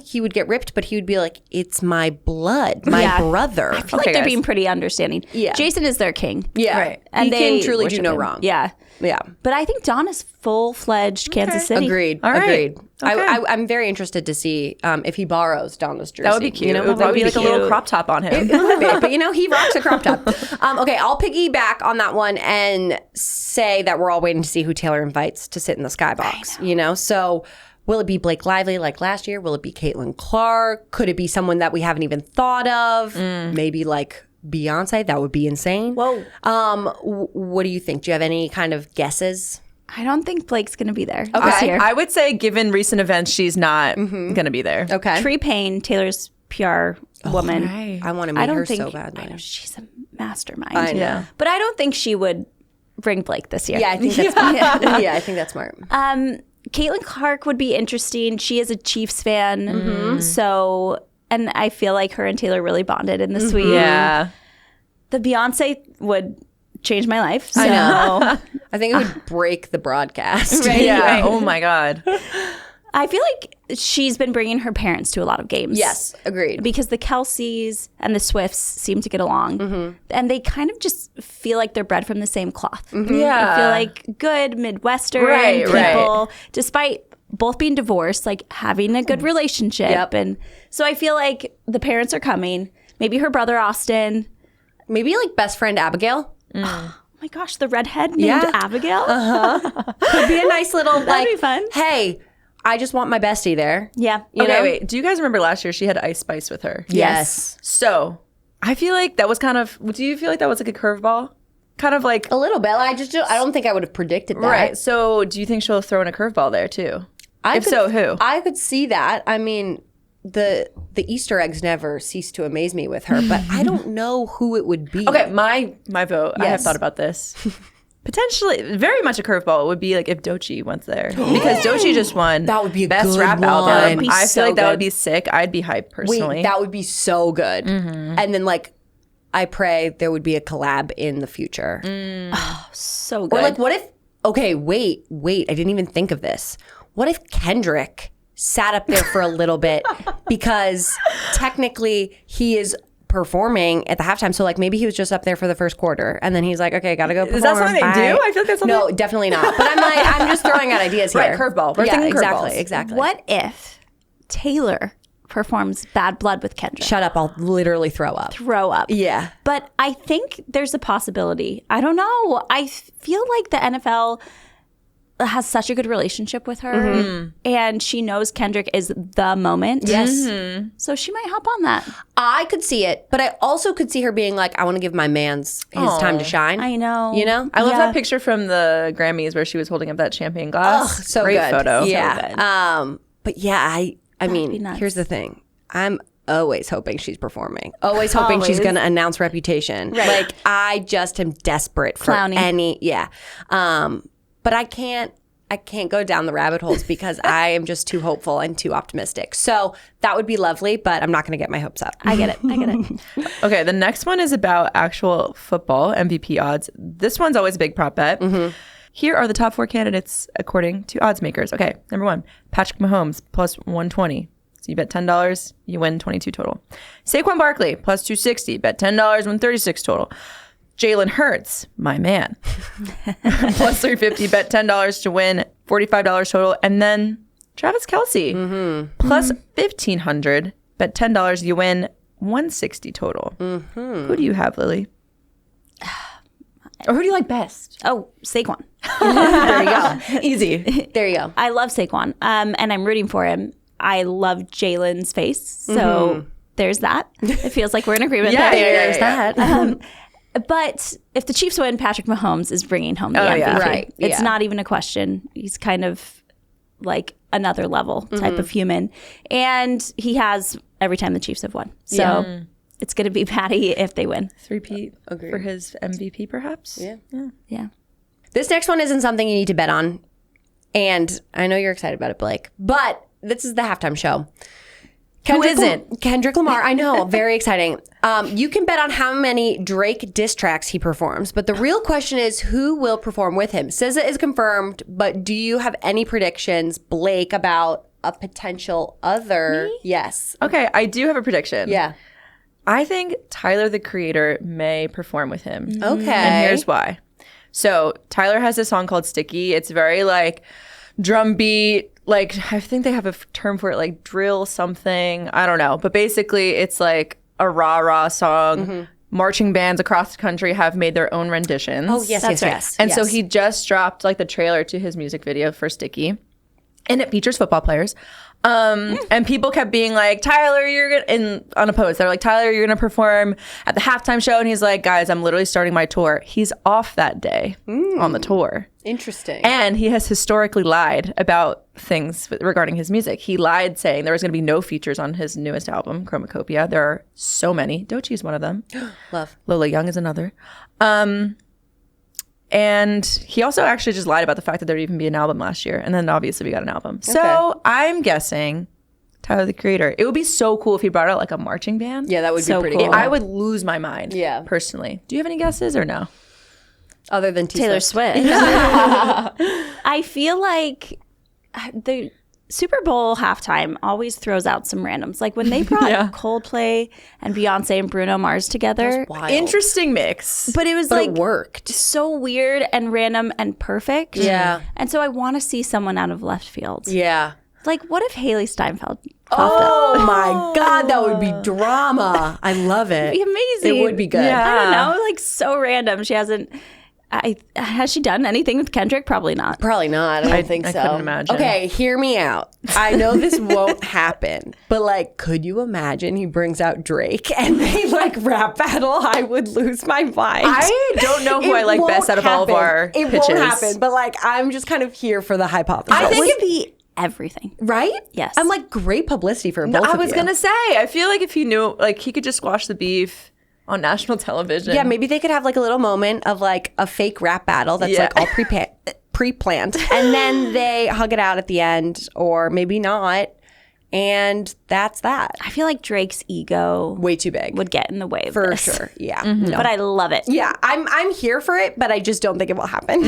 he would get ripped, but he would be like, it's my blood, my brother.
I feel like
Okay,
they're
guys.
being pretty understanding.
Yeah.
Jason is their king.
Yeah.
Right.
And
he
they
can truly do
worship
no
him.
wrong.
Yeah.
Yeah.
But I think Don is full-fledged Kansas City.
Agreed.
All right.
Agreed.
Okay.
I'm very interested to see if he borrows Donna's jersey.
That would be cute.
You know,
it would probably be like a little
cute.
crop top on him.
It would be, but you know, he rocks a crop top. Okay, I'll piggyback on that one and say that we're all waiting to see who Taylor invites to sit in the Skybox. You know, so will it be Blake Lively like last year? Will it be Caitlin Clark? Could it be someone that we haven't even thought of? Maybe like Beyonce? That would be insane.
Whoa.
What do you think? Do you have any kind of guesses?
I don't think Blake's going to be there this year.
I would say, given recent events, she's not going to be there.
Okay.
Tree Payne, Taylor's PR woman.
I want to meet
I don't
her
think
so badly.
I know she's a mastermind.
I know.
Yeah.
But I don't think she would bring Blake this year.
Yeah, I think that's yeah, I think that's smart.
Caitlin Clark would be interesting. She is a Chiefs fan.
Mm-hmm.
So, and I feel like her and Taylor really bonded in the suite.
Yeah.
The Beyonce would change my life. So.
I know. I think it would break the broadcast.
Right.
Yeah. Oh my God.
I feel like she's been bringing her parents to a lot of games.
Yes, agreed.
Because the Kelces and the Swifts seem to get along. And they kind of just feel like they're bred from the same cloth.
Yeah.
I feel like good Midwestern
Right,
people, despite both being divorced, like having a good relationship.
Yep.
And so I feel like the parents are coming. Maybe her brother Austin.
Maybe like best friend Abigail.
Oh my gosh, the redhead named
Yeah.
Abigail.
Could be a nice little like,
be fun.
hey, I just want my bestie there.
Yeah.
You
Okay,
know?
wait. Do you guys remember last year she had Ice Spice with her?
Yes.
So I feel like that was kind of, do you feel like that was like a curveball? Kind of like,
A little bit. I don't think I would have predicted that.
right. So do you think she'll throw in a curveball there too? If
Could-
so, who?
I could see that. I mean, the Easter eggs never cease to amaze me with her, but I don't know who it would be.
Okay, my vote. I have
Yes.
thought about this. Potentially, very much a curveball would be like if Doechii went there, because Doechii just won.
That would be a
best
good
rap
one.
album.
That
would be
I
so
feel like that
good.
would be sick. I'd be hyped personally.
Wait, that would be so good. And then like, I pray there would be a collab in the future.
So good.
Or like, what if? Okay, wait. I didn't even think of this. What if Kendrick sat up there for a little bit because technically he is performing at the halftime. So like maybe he was just up there for the first quarter and then he's like, okay, gotta go perform.
Is that something they
Bye.
do? I feel like that's something.
No, definitely not. But I'm just throwing out ideas here.
Right, curveball. We're
yeah,
thinking
exactly,
curveballs.
exactly.
What if Taylor performs Bad Blood with Kendrick?
Shut up! I'll literally throw up.
Throw up.
Yeah.
But I think there's a possibility. I don't know. I feel like the NFL has such a good relationship with her and she knows Kendrick is the moment.
Yes.
So she might hop on that.
I could see it, but I also could see her being like, I want to give my man's his time to shine.
I know.
You know?
I love
Yeah.
that picture from the Grammys where she was holding up that champagne glass.
So
Great
good.
photo.
Yeah.
good.
But yeah, I
be
mean,
nuts.
here's the thing. I'm always hoping she's performing. Always hoping she's
Always.
going to announce Reputation. Like I just am desperate for
Clowny.
any. Yeah. But I can't go down the rabbit holes because I am just too hopeful and too optimistic. So that would be lovely, but I'm not going to get my hopes up.
I get it.
Okay, the next one is about actual football MVP odds. This one's always a big prop bet. Here are the top 4 candidates according to odds makers. Okay, number 1, Patrick Mahomes plus 120. So you bet $10, you win 22 total. Saquon Barkley plus 260. Bet $10, win 36 total. Jalen Hurts, my man, plus 350. Bet $10 to win $45 total. And then Travis Kelce, plus 1,500. Bet $10, you win 160 total. Who do you have, Lily? Or who do you like best?
Oh, Saquon.
There you go.
Easy.
There you go.
I love Saquon. And I'm rooting for him. I love Jalen's face. So there's that. It feels like we're in agreement
Yeah,
there.
there's that.
But if the Chiefs win, Patrick Mahomes is bringing home the MVP.
yeah.
Right,
It's
yeah.
not even a question. He's kind of like another level type of human. And he has every time the Chiefs have won. So it's going to be Patty if they win.
3-peat for his MVP, perhaps.
Yeah.
This next one isn't something you need to bet on. And I know you're excited about it, Blake. But this is the halftime show. Kendrick Lamar, I know, very exciting. You can bet on how many Drake diss tracks he performs, but the real question is who will perform with him. SZA is confirmed, but do you have any predictions, Blake, about a potential other?
Me?
Yes.
Okay, I do have a prediction.
Yeah.
I think Tyler, the Creator, may perform with him.
Okay.
And here's why. So Tyler has a song called Sticky. It's very like drum beat. Like, I think they have a term for it, like drill something. I don't know. But basically, it's like a rah-rah song. Marching bands across the country have made their own renditions.
Oh, yes,
That's
yes,
right.
yes.
And so
Yes.
he just dropped like the trailer to his music video for Sticky. And it features football players. And people kept being like, Tyler, you're going to, unopposed. They're like, Tyler, you're going to perform at the halftime show. And he's like, guys, I'm literally starting my tour. He's off that day on the tour.
Interesting.
And he has historically lied about things regarding his music. He lied saying there was going to be no features on his newest album, Chromacopia. There are so many. Doechii is one of them.
Love.
Lola Young is another. And he also actually just lied about the fact that there would even be an album last year. And then obviously we got an album. So I'm guessing Tyler, the Creator. It would be so cool if he brought out like a marching band.
Yeah, that would
So
be pretty
cool.
cool.
I would lose my mind.
Yeah.
Personally. Do you have any guesses or no?
Other than
Taylor
Swift.
Swift. I feel like the Super Bowl halftime always throws out some randoms. Like when they brought
Yeah.
Coldplay and Beyonce and Bruno Mars together.
Wild.
Interesting mix.
But it was
But
like
it worked.
so weird and random and perfect.
Yeah.
And so I want to see someone out of left field.
Yeah.
Like, what if Haley Steinfeld popped up?
Oh my God, that would be drama. I love it.
It'd be amazing.
It would be good.
Yeah.
I don't know, like so random. She hasn't. Has she done anything with Kendrick? Probably not.
Probably not. I don't think
I
so.
couldn't imagine.
Okay, hear me out. I know this won't happen, but like, could you imagine he brings out Drake and they like rap battle? I would lose my mind.
I don't know who I like best out of all of our
It
pitches.
won't happen, but like, I'm just kind of here for the hypothesis.
I think it'd be everything.
right?
Yes.
I'm like great publicity for both
I
of
was
you.
going to say, I feel like if he knew, like he could just squash the beef on national television.
Yeah, maybe they could have like a little moment of like a fake rap battle that's
Yeah.
like all pre-planned, and then they hug it out at the end, or maybe not, and that's that.
I feel like Drake's ego
Way too big
would get in the way of
for
this.
sure. Yeah, no.
But I love it.
Yeah, I'm here for it, but I just don't think it will happen.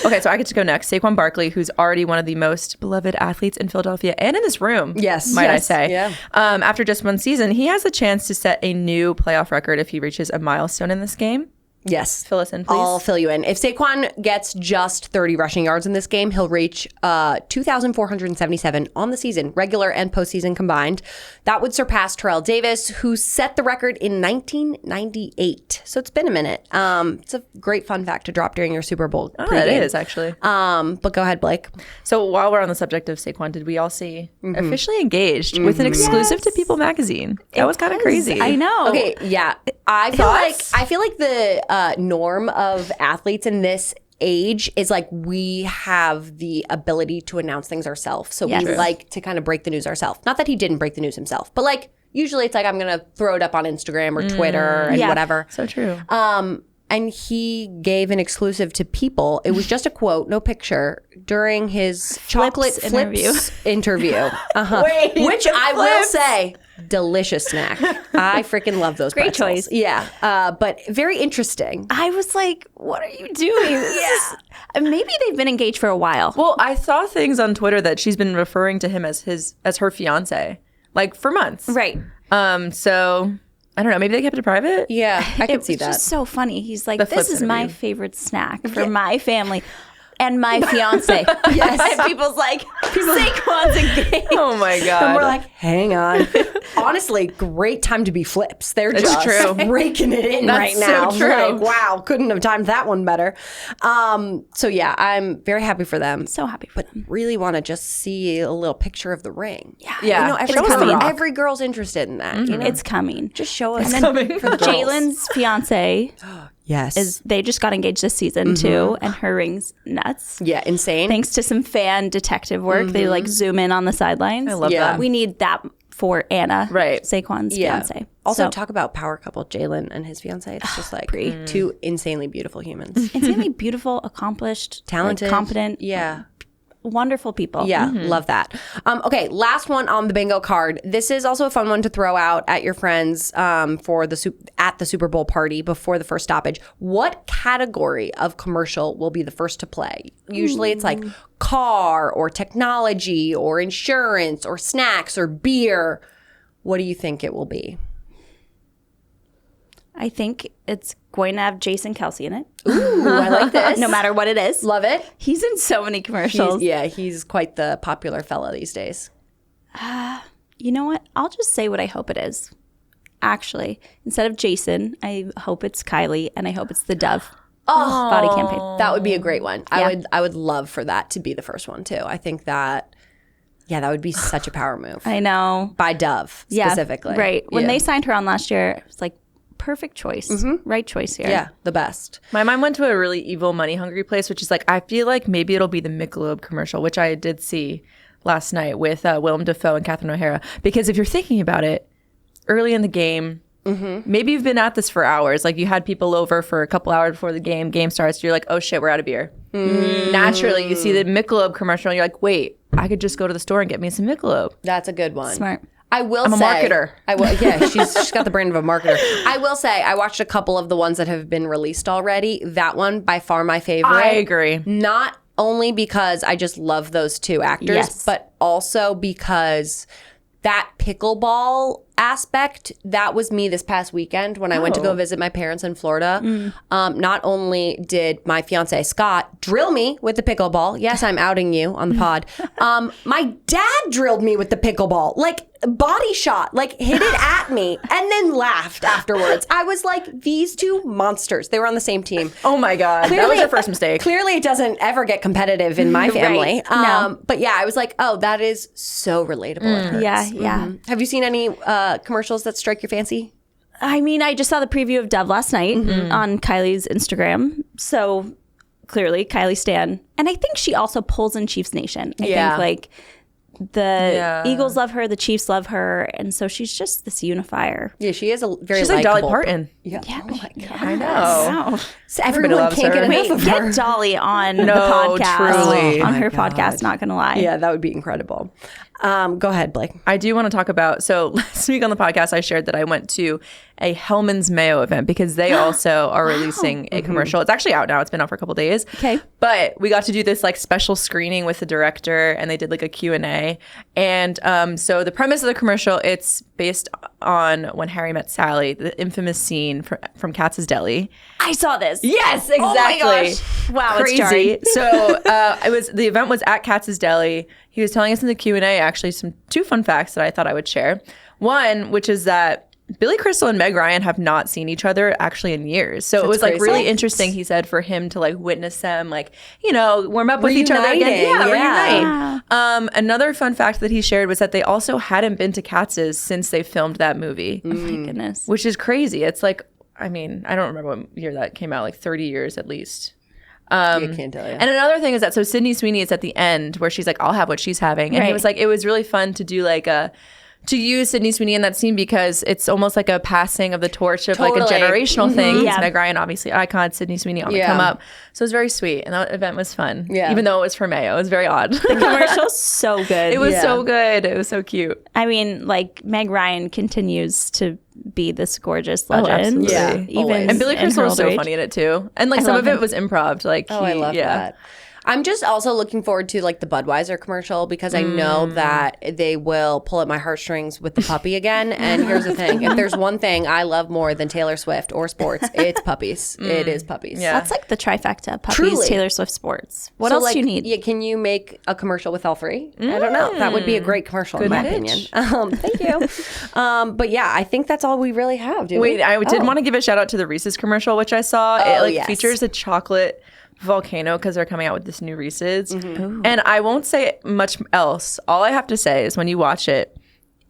Okay, so I get to go next. Saquon Barkley, who's already one of the most beloved athletes in Philadelphia and in this room.
Yes.
Might
Yes.
I say.
Yeah.
After just one season, he has a chance to set a new playoff record if he reaches a milestone in this game.
Yes.
Fill us in, please.
I'll fill you in. If Saquon gets just 30 rushing yards in this game, he'll reach 2,477 on the season, regular and postseason combined. That would surpass Terrell Davis, who set the record in 1998. So it's been a minute. It's a great fun fact to drop during your Super Bowl
Oh,
pregame.
it is, actually.
But go ahead, Blake.
So while we're on the subject of Saquon, did we all see officially engaged with an exclusive to People magazine? That was kind of crazy.
I know.
Okay, yeah. I feel like the norm of athletes in this age is like we have the ability to announce things ourselves. So
Yes.
we like to kind of break the news ourselves. Not that he didn't break the news himself, but like usually it's like I'm going to throw it up on Instagram or Twitter and
Yeah.
whatever.
So true.
And he gave an exclusive to People. It was just a quote, no picture, during his chocolate flips interview.
Wait,
Which
the
I will
flips.
say, delicious snack. I freaking love those
Great
pretzels.
choice.
Yeah, but very interesting.
I was like, what are you doing? Maybe they've been engaged for a while.
Well, I saw things on Twitter that she's been referring to him as her fiance, like for months.
Right.
So I don't know. Maybe they kept it private.
Yeah, I can
It
see
was
that.
just so funny. He's like,
The
this
flips
is my
interview.
favorite snack for my family. and my fiance. Yes. And people's like, Saquon's engaged.
Oh my God.
And we're like, hang on. Honestly, great time to be flips. They're
It's
just
true.
raking it in right
so
now.
true.
Like, wow, couldn't have timed that one better. So yeah, I'm very happy for them.
So happy for them.
Really want to just see a little picture of the ring.
Yeah.
Yeah.
You know,
Show us the rock.
every girl's interested in that. You know?
It's coming.
Just show us.
coming.
For the girls.
Jalen's fiance
Yes.
they just got engaged this season too, and her ring's nuts.
Yeah, insane.
Thanks to some fan detective work, they like zoom in on the sidelines.
I love
Yeah.
that.
We need that for Anna,
Right.
Saquon's
Yeah.
fiance.
Also,
So,
talk about power couple Jalen and his fiance. It's just like two insanely beautiful humans.
insanely beautiful, accomplished,
Talented.
like, competent,
Yeah.
wonderful people.
Yeah, love that. Okay, last one on the bingo card. This is also a fun one to throw out at your friends for at the Super Bowl party before the first stoppage. What category of commercial will be the first to play? Usually it's like car or technology or insurance or snacks or beer. What do you think it will be?
I think it's going to have Jason Kelce in it.
Ooh, I like this.
No matter what it is.
Love it.
He's in so many commercials.
He's quite the popular fella these days.
You know what? I'll just say what I hope it is. Actually, instead of Jason, I hope it's Kylie, and I hope it's the Dove body campaign.
That would be a great one.
Yeah.
I would love for that to be the first one too. I think that that would be such a power move.
I know.
By Dove specifically.
Right. When
Yeah.
they signed her on last year, it was like, perfect choice. Right choice here.
Yeah, the best.
My mind went to a really evil, money-hungry place, which is like, I feel like maybe it'll be the Michelob commercial, which I did see last night with Willem Dafoe and Catherine O'Hara. Because if you're thinking about it, early in the game, maybe you've been at this for hours. Like you had people over for a couple hours before the game starts. You're like, oh shit, we're out of beer. Naturally, you see the Michelob commercial and you're like, wait, I could just go to the store and get me some Michelob.
That's a good one.
Smart.
I will
I'm a
say,
marketer.
I will. Yeah, she's got the brain of a marketer. I will say, I watched a couple of the ones that have been released already. That one, by far, my favorite.
I agree.
Not only because I just love those two actors,
Yes.
but also because that pickleball aspect, that was me this past weekend when I went to go visit my parents in Florida. Not only did my fiance Scott drill me with the pickleball, yes, I'm outing you on the pod. My dad drilled me with the pickleball, like body shot, like hit it at me and then laughed afterwards. I was like, these two monsters. They were on the same team.
Oh my God. That was your first mistake.
Clearly, it doesn't ever get competitive in my family.
Right. No.
But yeah, I was like, oh, that is so relatable. It hurts.
Yeah.
Have you seen any commercials that strike your fancy?
I mean, I just saw the preview of Dove last night on Kylie's Instagram. So clearly, Kylie Stan. And I think she also pulls in Chiefs Nation. I
Yeah.
think like the Eagles love her, the Chiefs love her. And so she's just this unifier.
Yeah, she is a very
She's like Dolly
likable-
Parton.
Yeah. Oh my God.
I know.
Wow.
So everyone
loves
can't
her.
get enough
Wait,
of her.
get Dolly on the
No,
podcast.
truly.
On
Oh
her
my God.
podcast, not going to lie.
Yeah, that would be incredible. Go ahead, Blake.
I do want to talk about, so last week on the podcast, I shared that I went to a Hellman's Mayo event because they also are releasing a commercial. It's actually out now. It's been out for a couple days.
Okay.
But we got to do this like special screening with the director and they did like a Q&A. And so the premise of the commercial, it's based on When Harry Met Sally, the infamous scene from Katz's Deli.
I saw this.
Yes, exactly.
Oh my gosh. Wow, it's jarring.
So the event was at Katz's Deli. He was telling us in the Q&A actually two fun facts that I thought I would share. One, which is that Billy Crystal and Meg Ryan have not seen each other actually in years. So it was like
crazy.
really interesting, he said, for him to like witness them, like, you know, warm up with each other again.
Reuniting,
Yeah, reunite. Another fun fact that he shared was that they also hadn't been to Katz's since they filmed that movie,
Oh my goodness.
which is crazy. It's like, I mean, I don't remember what year that came out, like 30 years at least.
I can't tell you.
And another thing is that so Sydney Sweeney is at the end where she's like, I'll have what she's having. And he
Right.
was like, it was really fun to do like to use Sydney Sweeney in that scene because it's almost like a passing of the torch of like a
Totally.
generational thing. 'Cause
Yeah.
Meg Ryan, obviously icon, Sydney Sweeney on the
Yeah.
come up. So it was very sweet. And that event was fun.
Yeah.
Even though it was for Mayo. It was very odd.
The commercial's so good.
It was
Yeah.
so good. It was so cute.
I mean, like Meg Ryan continues to be this gorgeous legend.
absolutely.
Yeah,
even
always.
And Billy
in
Crystal
her
was so
older age.
funny in it too. And like
I
some
love
of it
him.
was improv. Like
Oh, I love that. I'm just also looking forward to like the Budweiser commercial because I know that they will pull at my heartstrings with the puppy again. And here's the thing. If there's one thing I love more than Taylor Swift or sports, it's puppies. It is puppies.
Yeah.
That's like the trifecta: puppies,
Truly.
Taylor Swift, sports. What
So,
else
like,
do you need?
Yeah, can you make a commercial with all three? I don't know. That would be a great commercial in my opinion. Thank you. But yeah, I think that's all we really have. Do
Wait,
we?
I did want to give a shout out to the Reese's commercial, which I saw. It like
yes.
features a chocolate volcano because they're coming out with this new Reese's. And I won't say much else. All I have to say is when you watch it,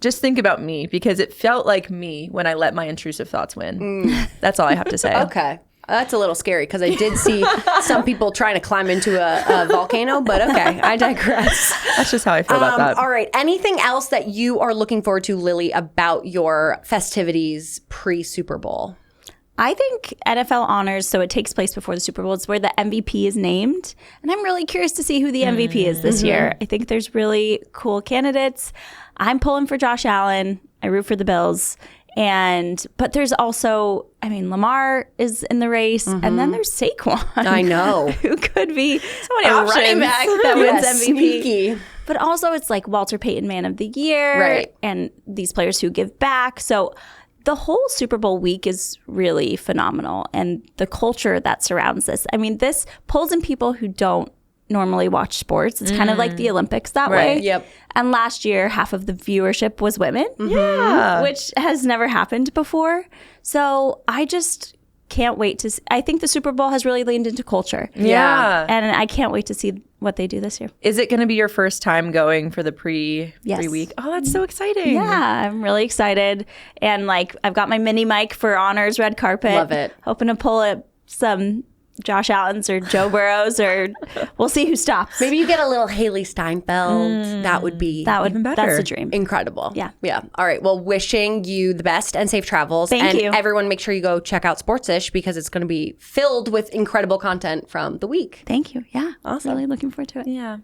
just think about me because it felt like me when I let my intrusive thoughts win. That's all I have to say.
Okay. That's a little scary because I did see some people trying to climb into a volcano, but okay, I digress.
That's just how I feel about that.
All right. Anything else that you are looking forward to, Lily, about your festivities pre-Super Bowl?
I think NFL honors, so it takes place before the Super Bowl. It's where the MVP is named. And I'm really curious to see who the MVP is this year. I think there's really cool candidates. I'm pulling for Josh Allen. I root for the Bills. But there's also, I mean, Lamar is in the race. And then there's Saquon.
I know.
Who could be
many
a
options.
running back that wins
Yes,
MVP.
sneaky.
But also it's like Walter Payton Man of the Year.
Right.
And these players who give back. So the whole Super Bowl week is really phenomenal, and the culture that surrounds this. I mean, this pulls in people who don't normally watch sports. It's kind of like the Olympics that way.
Yep.
And last year, half of the viewership was women, which has never happened before. So I just can't wait to I think the Super Bowl has really leaned into culture.
Yeah.
And I can't wait to see what they do this year.
Is it going to be your first time going for the
Yes.
pre-week? Oh, that's so exciting.
Yeah, I'm really excited. And like, I've got my mini mic for honors red carpet.
Love it.
Hoping to pull up some Josh Allen's or Joe Burrow's, or we'll see who stops.
Maybe you get a little Haley Steinfeld. That would be
Even better.
That's the dream.
incredible.
Yeah.
Yeah. All right. Well, wishing you the best and safe travels.
Thank
and
you.
everyone make sure you go check out Sportsish because it's going to be filled with incredible content from the week.
Thank you. Yeah. Awesome. Really looking forward to it.
Yeah.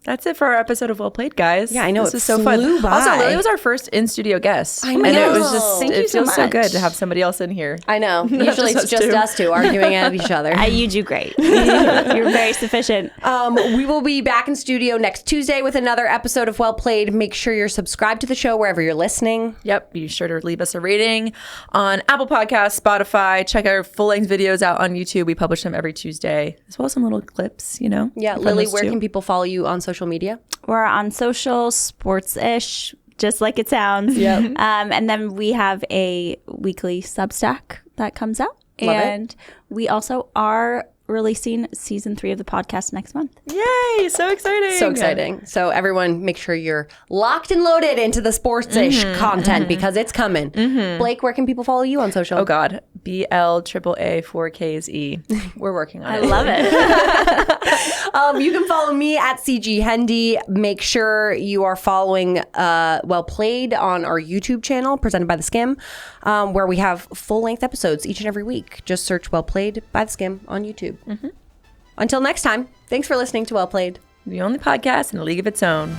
That's it for our episode of Well Played, guys.
Yeah, I know.
This
It
is so fun.
flew by.
Also, Lily was our first in-studio guest.
I
And it was
know.
just,
Thank you
it
so
feels so
much.
good to have somebody else in here.
I know. Usually it's
us
just
two.
us two arguing at each other.
You do great. You're very sufficient.
We will be back in studio next Tuesday with another episode of Well Played. Make sure you're subscribed to the show wherever you're listening.
Yep. Be sure to leave us a rating on Apple Podcasts, Spotify. Check our full-length videos out on YouTube. We publish them every Tuesday, as well as some little clips, you know.
Yeah.
from
Lily,
those
where
two.
can people follow you on social media?
We're on social, Sportsish, just like it sounds.
Yep.
And then we have a weekly Substack that comes out.
Love it.
And we also are releasing season 3 of the podcast next month.
Yay. So exciting.
So exciting. So everyone make sure you're locked and loaded into the Sportsish content because it's coming. Blake, where can people follow you on social?
Oh, God. BLAAA4KSE. We're working on it.
I love it.
You can follow me at CG Hendy. Make sure you are following Well Played on our YouTube channel, presented by The Skim, where we have full-length episodes each and every week. Just search Well Played by The Skim on YouTube. Until next time, thanks for listening to Well Played.
The only podcast in a league of its own.